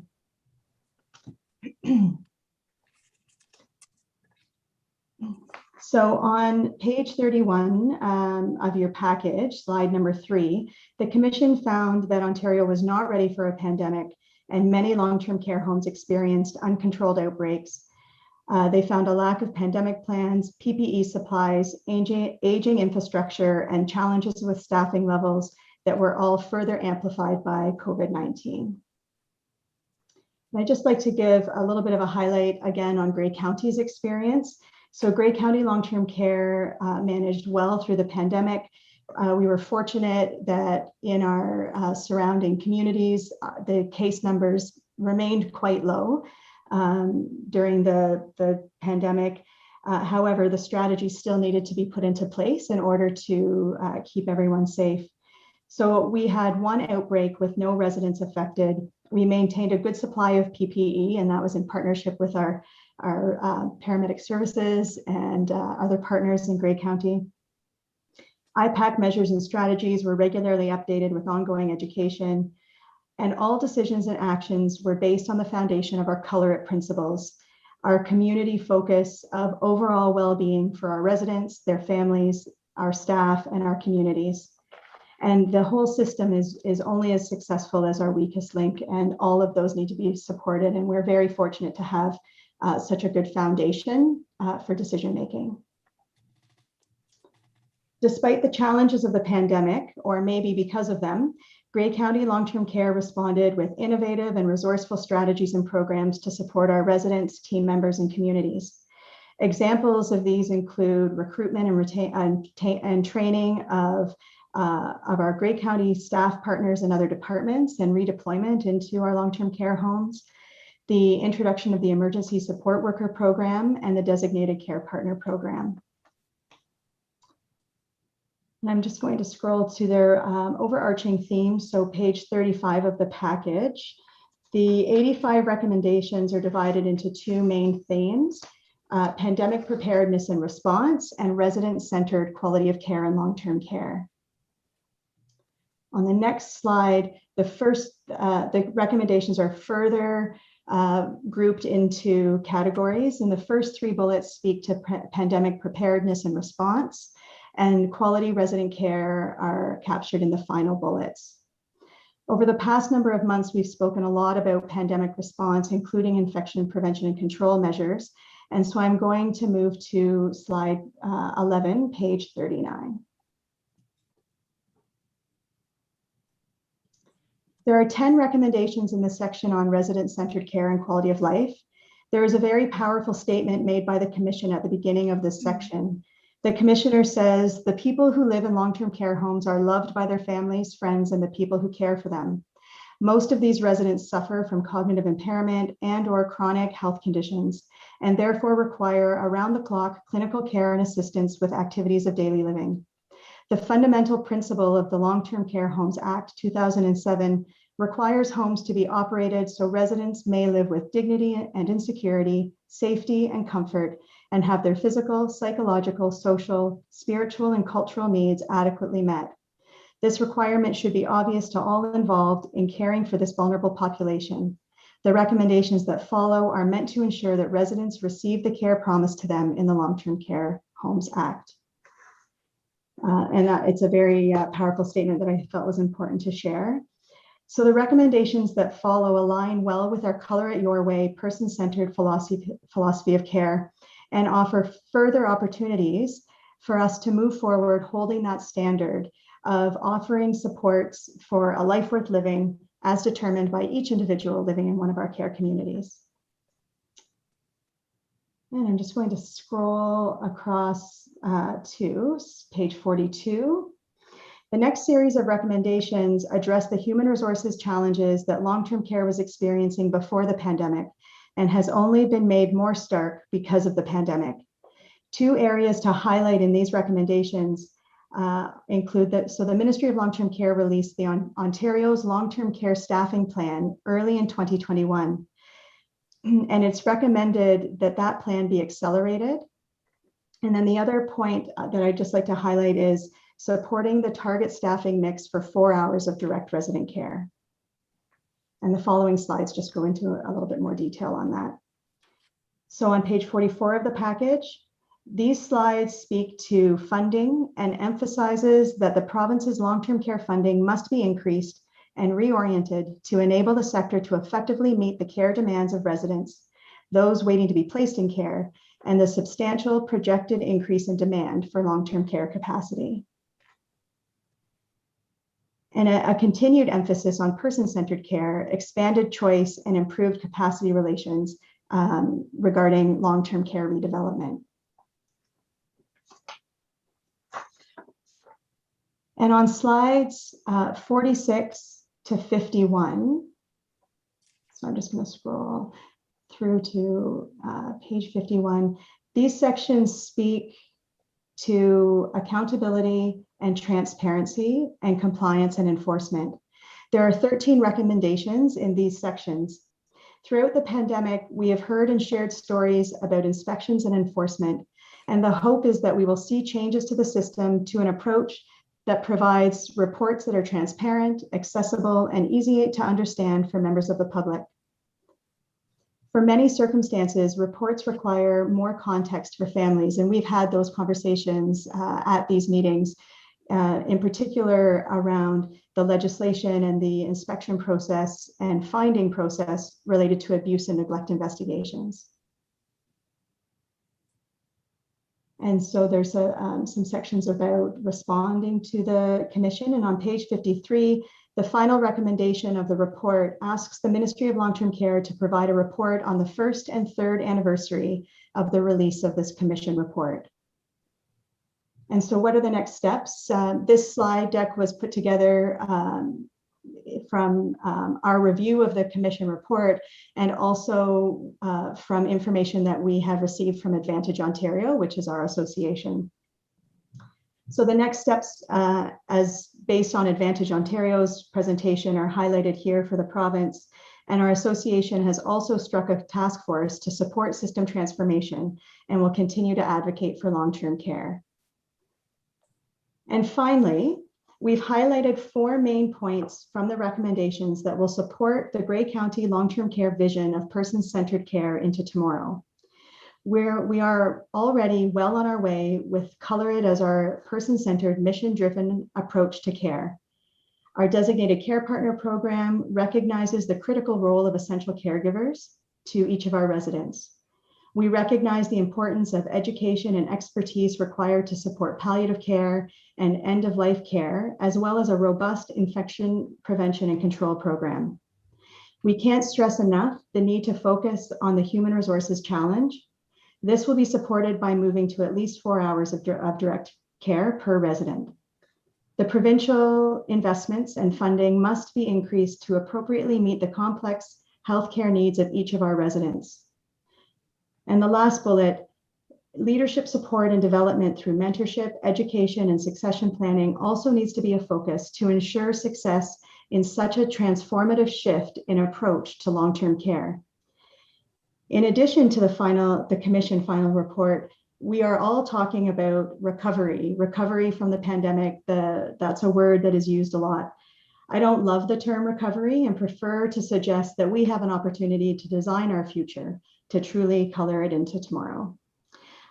So on page 31 of your package, slide number 3, the commission found that Ontario was not ready for a pandemic, and many long-term care homes experienced uncontrolled outbreaks. They found a lack of pandemic plans, PPE supplies, aging infrastructure, and challenges with staffing levels that were all further amplified by COVID-19. I'd just like to give a little bit of a highlight again on Grey County's experience. So Grey County Long-Term Care managed well through the pandemic. We were fortunate that in our surrounding communities, the case numbers remained quite low during the pandemic. However, the strategy still needed to be put into place in order to keep everyone safe. So we had one outbreak with no residents affected. We maintained a good supply of PPE, and that was in partnership with our paramedic services and other partners in Grey County. IPAC measures and strategies were regularly updated with ongoing education, and all decisions and actions were based on the foundation of our Color It principles, our community focus of overall well-being for our residents, their families, our staff, and our communities. And the whole system is only as successful as our weakest link, and all of those need to be supported. And we're very fortunate to have such a good foundation for decision-making. Despite the challenges of the pandemic, or maybe because of them, Grey County Long-Term Care responded with innovative and resourceful strategies and programs to support our residents, team members, and communities. Examples of these include recruitment and training of our Grey County staff partners and other departments, and redeployment into our long-term care homes, the introduction of the Emergency Support Worker Program, and the Designated Care Partner Program. And I'm just going to scroll to their overarching themes. So page 35 of the package. The 85 recommendations are divided into two main themes: pandemic preparedness and response, and resident-centered quality of care and long-term care. On the next slide, the recommendations are further grouped into categories, and the first 3 bullets speak to pandemic preparedness and response, and quality resident care are captured in the final bullets. Over the past number of months, we've spoken a lot about pandemic response, including infection prevention and control measures. And so I'm going to move to slide 11, page 39. There are 10 recommendations in this section on resident-centered care and quality of life. There is a very powerful statement made by the Commission at the beginning of this section. The Commissioner says, the people who live in long-term care homes are loved by their families, friends, and the people who care for them. Most of these residents suffer from cognitive impairment and/or chronic health conditions, and therefore require around-the-clock clinical care and assistance with activities of daily living. The fundamental principle of the Long-Term Care Homes Act 2007 requires homes to be operated so residents may live with dignity and in security, safety and comfort, and have their physical, psychological, social, spiritual, and cultural needs adequately met. This requirement should be obvious to all involved in caring for this vulnerable population. The recommendations that follow are meant to ensure that residents receive the care promised to them in the Long-Term Care Homes Act. It's a very powerful statement that I felt was important to share. So the recommendations that follow align well with our Color It Your Way person-centered philosophy of care and offer further opportunities for us to move forward holding that standard of offering supports for a life worth living as determined by each individual living in one of our care communities. And I'm just going to scroll across to page 42. The next series of recommendations address the human resources challenges that long-term care was experiencing before the pandemic and has only been made more stark because of the pandemic. Two areas to highlight in these recommendations include that, so the Ministry of Long-Term Care released the Ontario's Long-Term Care Staffing Plan early in 2021. And it's recommended that that plan be accelerated. And then the other point that I'd just like to highlight is supporting the target staffing mix for 4 hours of direct resident care. And the following slides just go into a little bit more detail on that. So on page 44 of the package, these slides speak to funding and emphasizes that the province's long-term care funding must be increased and reoriented to enable the sector to effectively meet the care demands of residents, those waiting to be placed in care, and the substantial projected increase in demand for long-term care capacity. And a continued emphasis on person-centered care, expanded choice, and improved capacity relations regarding long-term care redevelopment. And on slides 46 to 51, so I'm just going to scroll through to page 51. These sections speak to accountability and transparency and compliance and enforcement. There are 13 recommendations in these sections. Throughout the pandemic, we have heard and shared stories about inspections and enforcement, and the hope is that we will see changes to the system to an approach that provides reports that are transparent, accessible, and easy to understand for members of the public. For many circumstances, reports require more context for families, and we've had those conversations at these meetings, in particular around the legislation and the inspection process and finding process related to abuse and neglect investigations. And so there's some sections about responding to the commission, and on page 53, the final recommendation of the report asks the Ministry of Long-Term Care to provide a report on the 1st and 3rd anniversary of the release of this commission report. And so what are the next steps? This slide deck was put together from our review of the commission report and also from information that we have received from Advantage Ontario, which is our association. So the next steps, as based on Advantage Ontario's presentation, are highlighted here for the province. And our association has also struck a task force to support system transformation and will continue to advocate for long-term care. And finally, we've highlighted 4 main points from the recommendations that will support the Grey County long-term care vision of person-centered care into tomorrow. We are already well on our way with Color It as our person-centered, mission-driven approach to care. Our designated care partner program recognizes the critical role of essential caregivers to each of our residents. We recognize the importance of education and expertise required to support palliative care and end-of-life care, as well as a robust infection prevention and control program. We can't stress enough the need to focus on the human resources challenge. This will be supported by moving to at least 4 hours of direct care per resident. The provincial investments and funding must be increased to appropriately meet the complex healthcare needs of each of our residents. And the last bullet, leadership support and development through mentorship, education, and succession planning also needs to be a focus to ensure success in such a transformative shift in approach to long-term care. In addition to the commission final report, we are all talking about recovery from the pandemic. That's a word that is used a lot. I don't love the term recovery and prefer to suggest that we have an opportunity to design our future, to truly color it into tomorrow.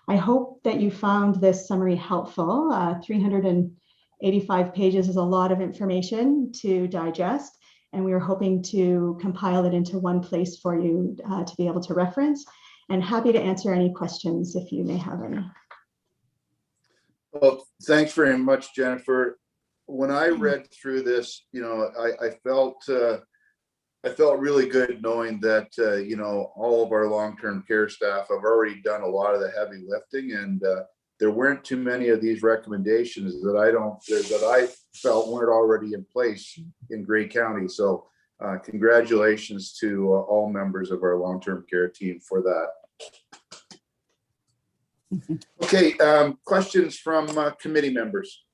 I hope that you found this summary helpful. 385 pages is a lot of information to digest, and we are hoping to compile it into one place for you to be able to reference, and happy to answer any questions if you may have any. Well, thanks very much, Jennifer. When I read through this, I felt really good knowing that, all of our long-term care staff have already done a lot of the heavy lifting, and there weren't too many of these recommendations that I felt weren't already in place in Grey County. So congratulations to all members of our long-term care team for that. Okay, questions from committee members?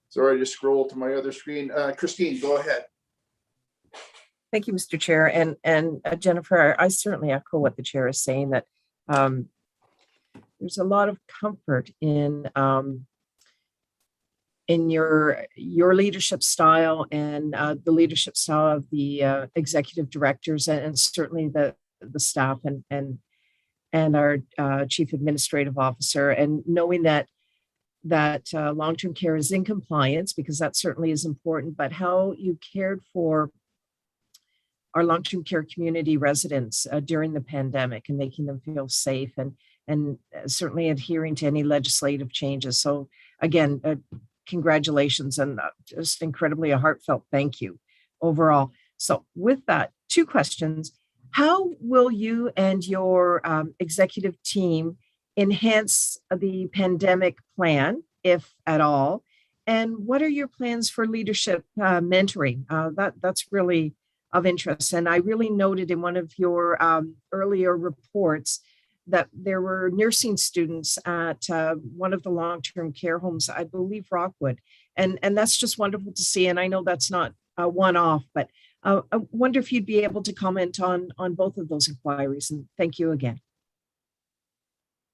Sorry, I just scroll to my other screen. Christine, go ahead. Thank you, Mr. Chair. And Jennifer, I certainly echo what the chair is saying, that there's a lot of comfort in your leadership style and the leadership style of the executive directors, and certainly the staff and our chief administrative officer, and knowing that long-term care is in compliance, because that certainly is important, but how you cared for our long-term care community residents during the pandemic and making them feel safe, and certainly adhering to any legislative changes. So again, congratulations, and just incredibly a heartfelt thank you overall. So with that, 2 questions. How will you and your executive team enhance the pandemic plan, if at all? And what are your plans for leadership mentoring? That's really of interest. And I really noted in one of your earlier reports that there were nursing students at one of the long-term care homes, I believe Rockwood. And that's just wonderful to see. And I know that's not a one-off, but I wonder if you'd be able to comment on both of those inquiries. And thank you again.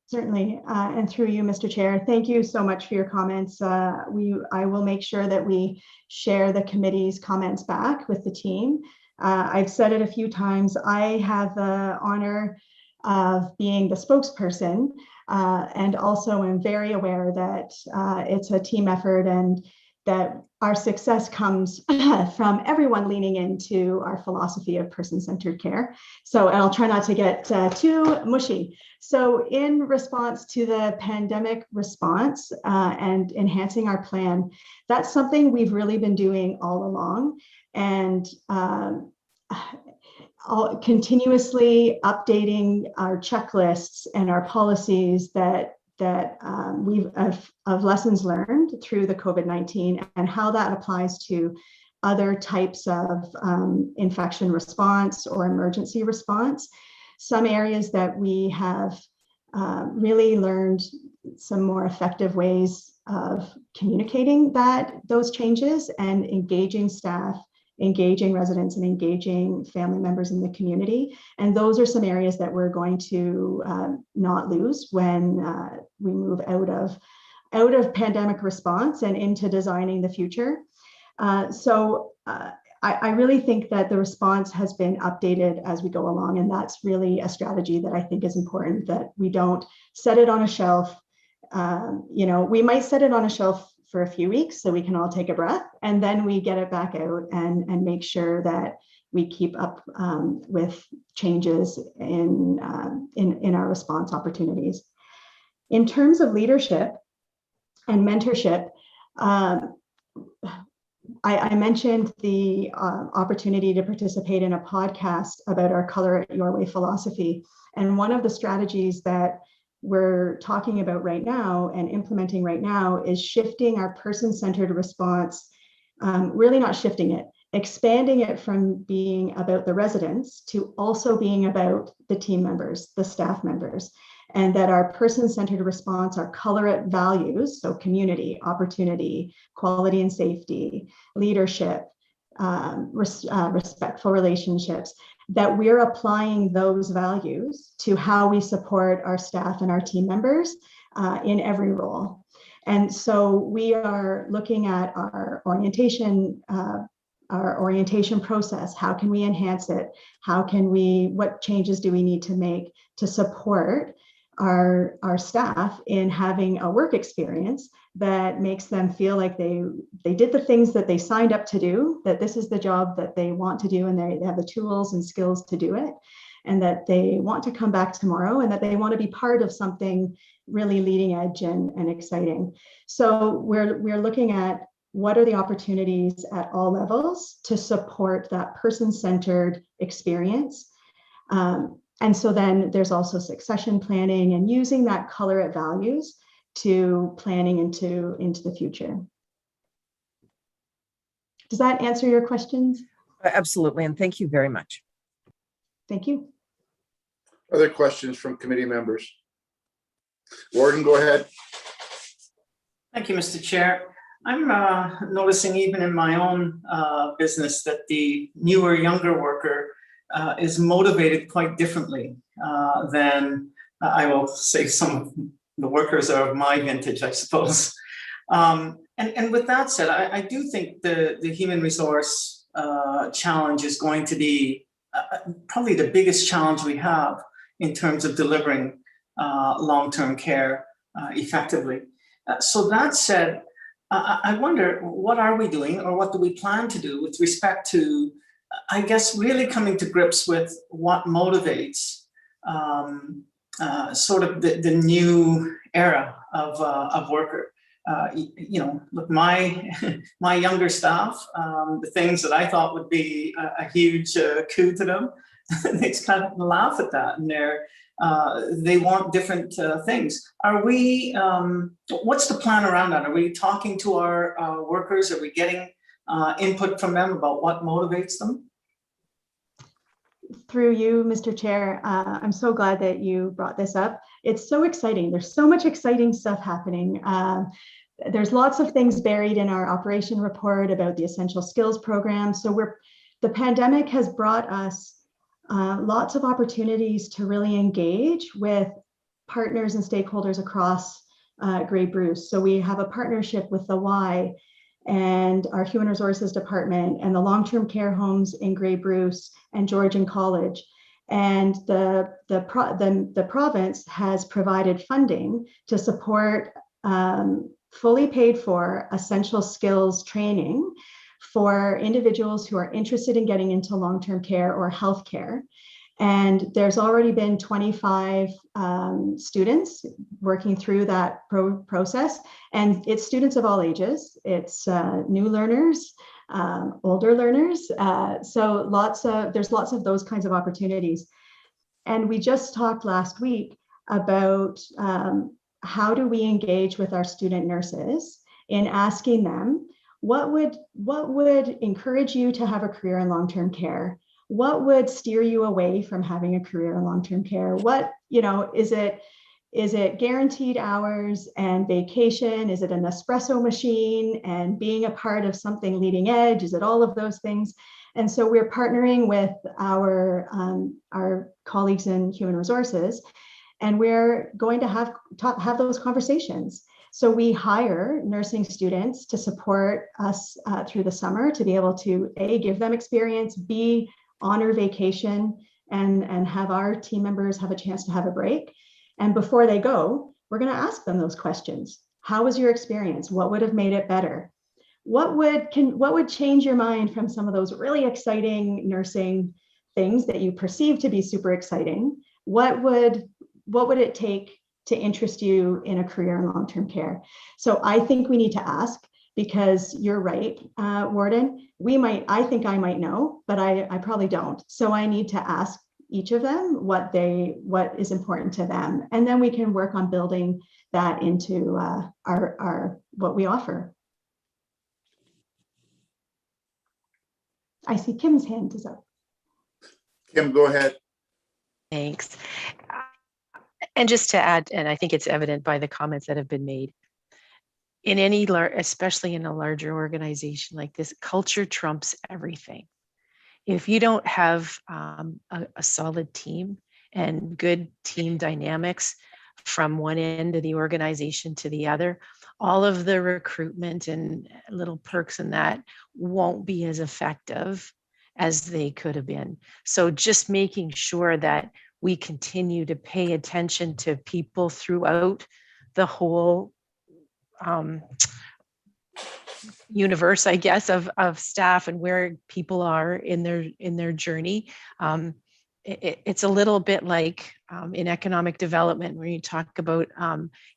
Certainly, and through you, Mr. Chair, thank you so much for your comments. I will make sure that we share the committee's comments back with the team. I've said it a few times. I have the honor of being the spokesperson, and also am very aware that it's a team effort, and that our success comes from everyone leaning into our philosophy of person-centered care. So, and I'll try not to get too mushy. So in response to the pandemic response and enhancing our plan, that's something we've really been doing all along, and continuously updating our checklists and our policies that we've of lessons learned through the COVID-19, and how that applies to other types of infection response or emergency response. Some areas that we have really learned some more effective ways of communicating those changes and engaging staff, engaging residents, and engaging family members in the community. And those are some areas that we're going to not lose when we move out of pandemic response and into designing the future. I really think that the response has been updated as we go along, and that's really a strategy that I think is important, that we don't set it on a shelf. We might set it on a shelf for a few weeks so we can all take a breath, and then we get it back out and make sure that we keep up with changes in our response opportunities. In terms of leadership and mentorship, I mentioned the opportunity to participate in a podcast about our Color It Your Way philosophy. And one of the strategies that we're talking about right now and implementing right now is shifting our person-centered response, really not shifting it, expanding it from being about the residents to also being about the team members, the staff members, and that our person-centered response, our Color It values, so community, opportunity, quality and safety, leadership, respectful relationships, that we're applying those values to how we support our staff and our team members in every role. And so we are looking at our orientation process. How can we enhance it? What changes do we need to make to support our staff in having a work experience that makes them feel like they did the things that they signed up to do, that this is the job that they want to do, and they have the tools and skills to do it, and that they want to come back tomorrow, and that they want to be part of something really leading edge and exciting. So we're looking at what are the opportunities at all levels to support that person-centered experience. And so then there's also succession planning and using that Color It values to planning into the future. Does that answer your questions? Absolutely, and thank you very much. Thank you. Other questions from committee members? Warden, go ahead. Thank you, Mr. Chair. I'm noticing even in my own business that the newer, younger worker is motivated quite differently than I will say some of the workers are of my vintage, I suppose. And with that said, I do think the human resource challenge is going to be probably the biggest challenge we have in terms of delivering long-term care effectively. So that said, I wonder, what are we doing, or what do we plan to do with respect to, I guess, really coming to grips with what motivates sort of the new era of worker. Look, my younger staff, the things that I thought would be a huge coup to them, they kind of laugh at that, and they want different things. Are we? What's the plan around that? Are we talking to our workers? Are we getting input from them about what motivates them? Through you, Mr. Chair, I'm so glad that you brought this up. It's so exciting. There's so much exciting stuff happening. There's lots of things buried in our operation report about the essential skills program. So the pandemic has brought us lots of opportunities to really engage with partners and stakeholders across Grey Bruce. So we have a partnership with the Y and our Human Resources Department and the long-term care homes in Grey Bruce and Georgian College. And the province has provided funding to support fully paid for essential skills training for individuals who are interested in getting into long-term care or healthcare. And there's already been 25 students working through that process. And it's students of all ages. It's new learners, older learners. So there's lots of those kinds of opportunities. And we just talked last week about how do we engage with our student nurses in asking them, what would encourage you to have a career in long-term care? What would steer you away from having a career in long-term care? What, is it guaranteed hours and vacation? Is it an espresso machine and being a part of something leading edge? Is it all of those things? And so we're partnering with our colleagues in human resources, and we're going to have those conversations. So we hire nursing students to support us through the summer to be able to A, give them experience, B, honor vacation, and have our team members have a chance to have a break. And before they go, we're going to ask them those questions. How was your experience? What would have made it better? what would change your mind from some of those really exciting nursing things that you perceive to be super exciting? What would it take to interest you in a career in long-term care? So I think we need to ask, because you're right, Warden. I think I might know, but I probably don't. So I need to ask each of them what is important to them, and then we can work on building that into our what we offer. I see Kim's hand is up. Kim, go ahead. Thanks. And just to add, and I think it's evident by the comments that have been made, in any, especially in a larger organization like this, culture trumps everything. If you don't have a solid team and good team dynamics from one end of the organization to the other, all of the recruitment and little perks and that won't be as effective as they could have been. So just making sure that we continue to pay attention to people throughout the whole universe, I guess, of staff and where people are in their journey. It's a little bit like in economic development, where you talk about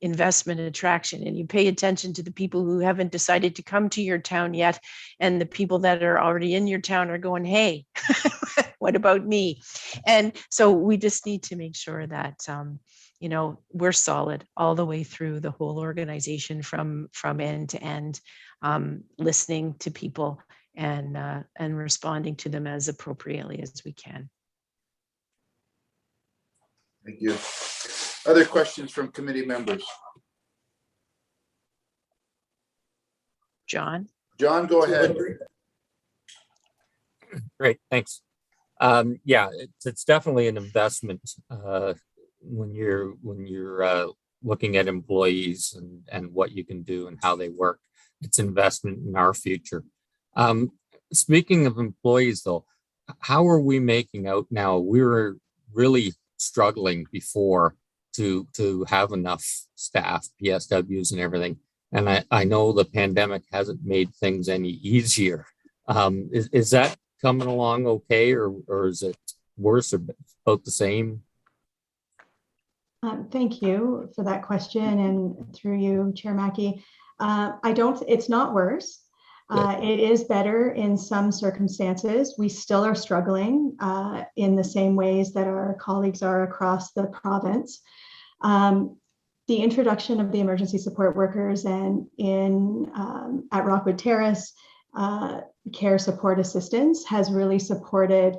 investment and attraction, and you pay attention to the people who haven't decided to come to your town yet, and the people that are already in your town are going, hey, what about me? And so we just need to make sure that we're solid all the way through the whole organization, from end to end, listening to people and responding to them as appropriately as we can. Thank you. Other questions from committee members? John? John, go ahead. Great, thanks. Yeah, it's definitely an investment when you're looking at employees and what you can do and how they work. It's investment in our future. Speaking of employees, though, how are we making out now? We were really struggling before to have enough staff, PSWs and everything. And I know the pandemic hasn't made things any easier. Is that coming along okay, or is it worse or about the same? Thank you for that question, and through you, Chair Mackey. It's not worse. It is better in some circumstances. We still are struggling in the same ways that our colleagues are across the province. The introduction of the emergency support workers and at Rockwood Terrace, care support assistance has really supported,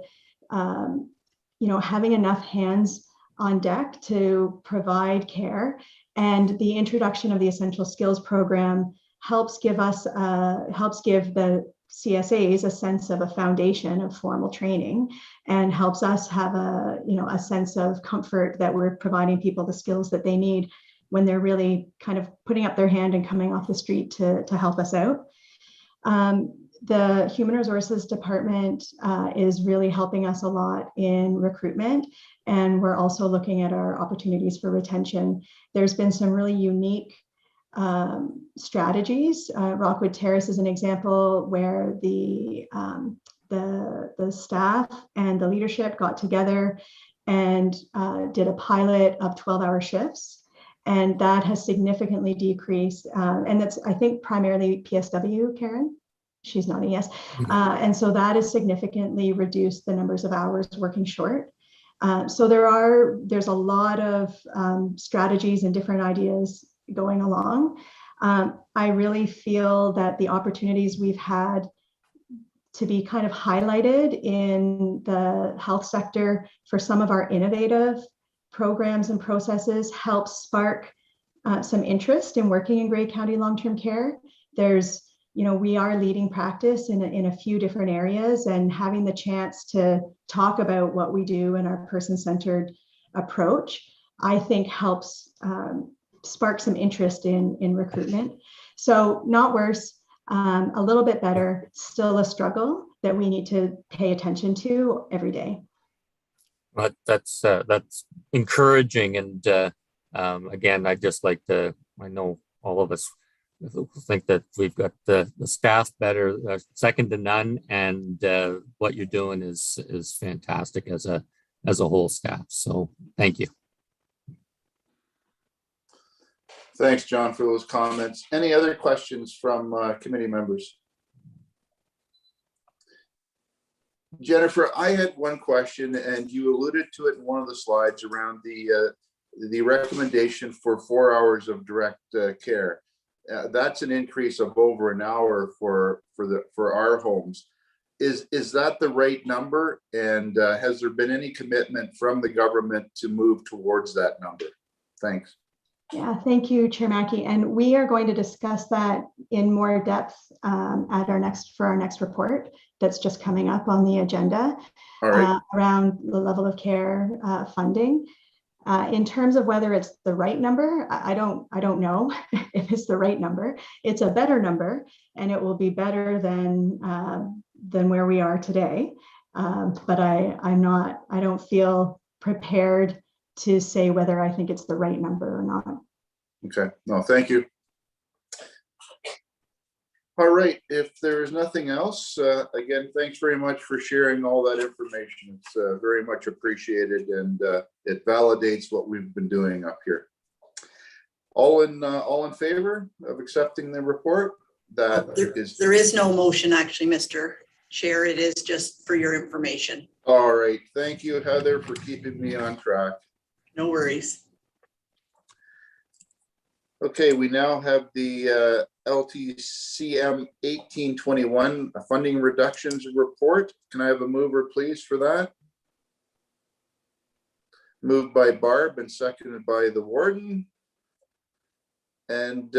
having enough hands on deck to provide care. And the introduction of the essential skills program helps give the CSAs a sense of a foundation of formal training, and helps us have a sense of comfort that we're providing people the skills that they need when they're really kind of putting up their hand and coming off the street to help us out. The Human Resources Department is really helping us a lot in recruitment, and we're also looking at our opportunities for retention. There's been some really unique strategies. Rockwood Terrace is an example where the staff and the leadership got together and did a pilot of 12-hour shifts. And that has significantly decreased. And that's, I think, primarily PSW, Karen. She's nodding yes. And so that has significantly reduced the numbers of hours working short. So there's a lot of strategies and different ideas going along. I really feel that the opportunities we've had to be kind of highlighted in the health sector for some of our innovative programs and processes help spark some interest in working in Grey County long-term care. We are leading practice in a few different areas, and having the chance to talk about what we do in our person-centered approach, I think helps spark some interest in recruitment. So not worse, a little bit better, still a struggle that we need to pay attention to every day. But that's encouraging. And again, I know all of us think that we've got the staff better, second to none, and what you're doing is fantastic as a whole staff. So thank you. Thanks, John, for those comments. Any other questions from committee members? Jennifer, I had one question, and you alluded to it in one of the slides around the recommendation for 4 hours of direct care. That's an increase of over an hour for our homes. Is that the right number? And has there been any commitment from the government to move towards that number? Thanks. Yeah, thank you, Chair Mackey. And we are going to discuss that in more depth at our next report that's just coming up on the agenda. All right. Around the level of care funding. In terms of whether it's the right number, I don't know if it's the right number. It's a better number, and it will be better than where we are today. But I don't feel prepared to say whether I think it's the right number or not. Okay, no, thank you. All right, if there's nothing else, again, thanks very much for sharing all that information. It's very much appreciated, and it validates what we've been doing up here. All in favor of accepting the report? There is no motion, actually, Mr. Chair. It is just for your information. All right, thank you, Heather, for keeping me on track. No worries. Okay, we now have the Ltcm 1821 funding reductions report. Can I have a mover, please, for that? Moved by Barb and seconded by the warden. And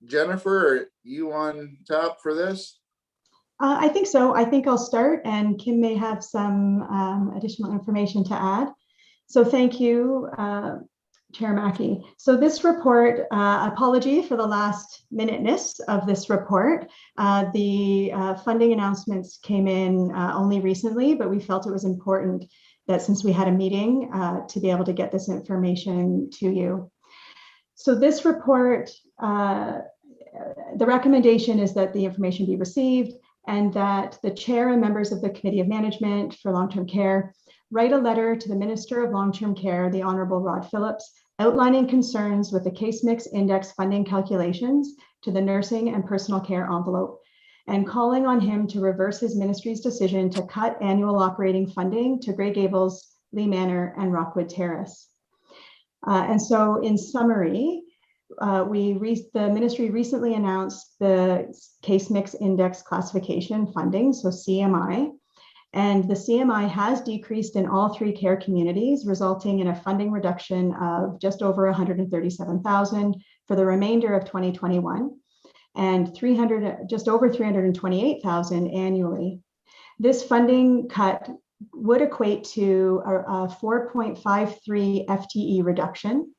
Jennifer, are you on top for this? I think so. I think I'll start, and Kim may have some additional information to add. So thank you, Chair Mackey. So this report, apology for the last minuteness of this report. The funding announcements came in only recently, but we felt it was important that since we had a meeting to be able to get this information to you. So this report, the recommendation is that the information be received and that the chair and members of the Committee of Management for Long-Term Care write a letter to the Minister of Long-Term Care, the Honorable Rod Phillips, outlining concerns with the case mix index funding calculations to the nursing and personal care envelope, and calling on him to reverse his ministry's decision to cut annual operating funding to Grey Gables, Lee Manor, and Rockwood Terrace. And so in summary, the ministry recently announced the case mix index classification funding, so CMI, and the CMI has decreased in all 3 care communities, resulting in a funding reduction of just over 137,000 for the remainder of 2021 and just over 328,000 annually. This funding cut would equate to a 4.53 FTE reduction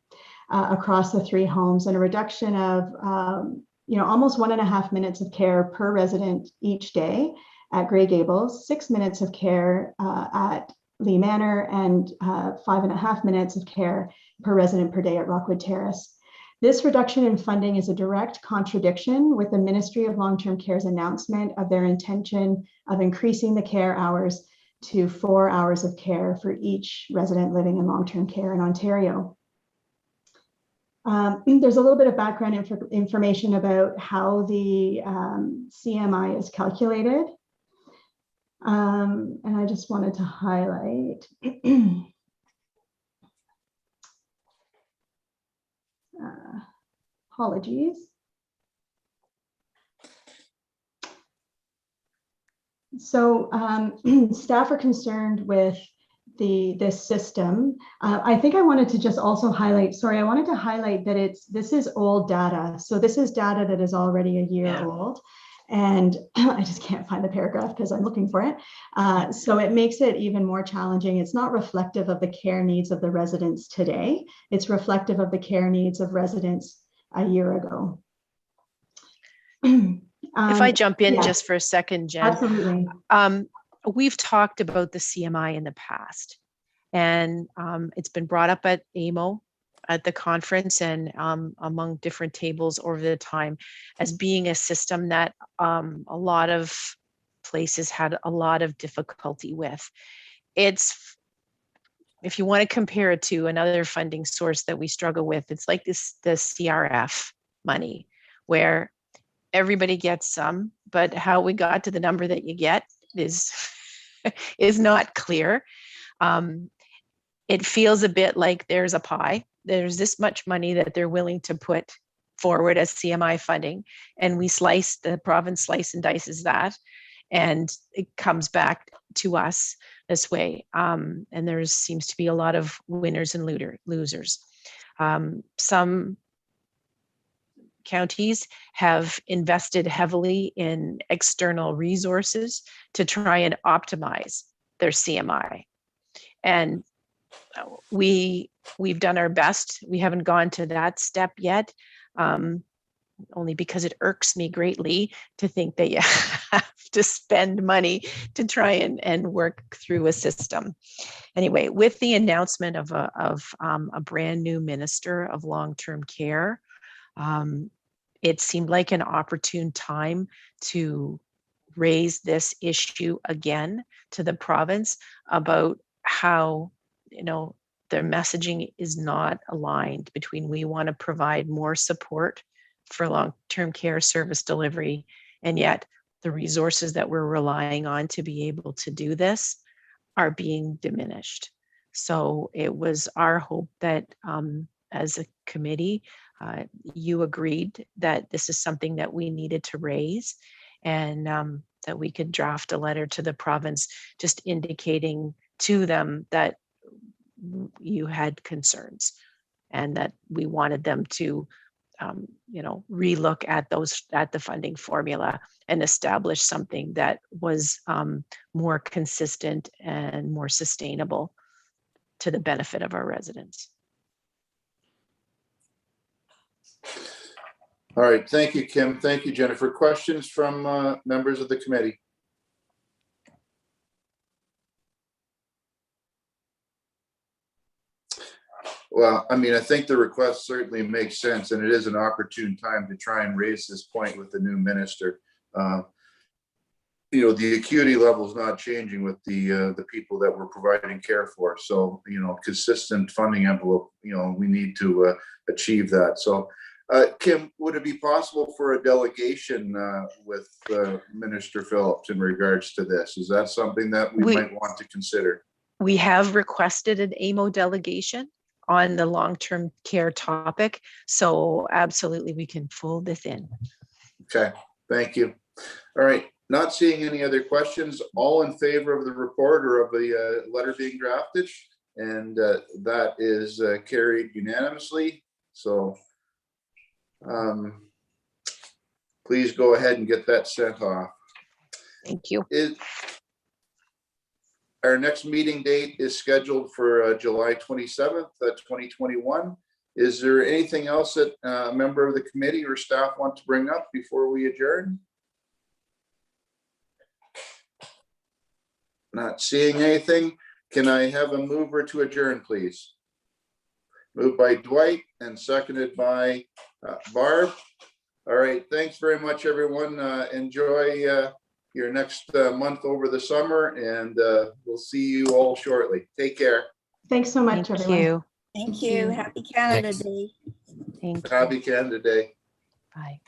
across the 3 homes, and a reduction of almost 1.5 minutes of care per resident each day at Grey Gables, 6 minutes of care at Lee Manor, and 5.5 minutes of care per resident per day at Rockwood Terrace. This reduction in funding is a direct contradiction with the Ministry of Long-Term Care's announcement of their intention of increasing the care hours to 4 hours of care for each resident living in long-term care in Ontario. There's a little bit of background information about how the CMI is calculated. And I just wanted to highlight apologies. So staff are concerned with this system. I think I wanted to just also highlight, I wanted to highlight that this is old data. So this is data that is already a year old. And I just can't find the paragraph because I'm looking for it. So it makes it even more challenging. It's not reflective of the care needs of the residents today. It's reflective of the care needs of residents a year ago. If I jump in yeah. just for a second, Jen. Absolutely. We've talked about the CMI in the past, and it's been brought up at AMO at the conference and among different tables over the time as being a system that a lot of places had a lot of difficulty with. It's, if you want to compare it to another funding source that we struggle with, it's like the CRF money, where everybody gets some, but how we got to the number that you get is not clear. It feels a bit like there's a pie. There's this much money that they're willing to put forward as CMI funding, and the province slice and dices that, and it comes back to us this way. And there seems to be a lot of winners and losers. Some counties have invested heavily in external resources to try and optimize their CMI. And we've done our best. We haven't gone to that step yet, only because it irks me greatly to think that you have to spend money to try and work through a system. Anyway, with the announcement of a brand new minister of long-term care, it seemed like an opportune time to raise this issue again to the province about how, their messaging is not aligned between we want to provide more support for long-term care service delivery, and yet the resources that we're relying on to be able to do this are being diminished. So it was our hope that as a committee, you agreed that this is something that we needed to raise, and that we could draft a letter to the province just indicating to them that you had concerns and that we wanted them to relook at the funding formula and establish something that was more consistent and more sustainable to the benefit of our residents. All right, thank you, Kim. Thank you, Jennifer. Questions from members of the committee? Well, I mean, I think the request certainly makes sense, and it is an opportune time to try and raise this point with the new minister. The acuity level is not changing with the people that we're providing care for. So, consistent funding envelope, we need to achieve that. So, Kim, would it be possible for a delegation with Minister Phillips in regards to this? Is that something that we might want to consider? We have requested an AMO delegation on the long-term care topic. So absolutely, we can fold this in. Okay, thank you. All right, not seeing any other questions. All in favor of the report or of the letter being drafted? And that is carried unanimously. So please go ahead and get that sent off. Thank you. Our next meeting date is scheduled for July 27th, 2021. Is there anything else that a member of the committee or staff want to bring up before we adjourn? Not seeing anything. Can I have a mover to adjourn, please? Moved by Dwight and seconded by Barb. All right, thanks very much, everyone. Enjoy your next month over the summer, and we'll see you all shortly. Take care. Thanks so much, Thank everyone. you. Thank you. Happy Canada Thanks. Day. Thank you. Happy Canada Day. Bye.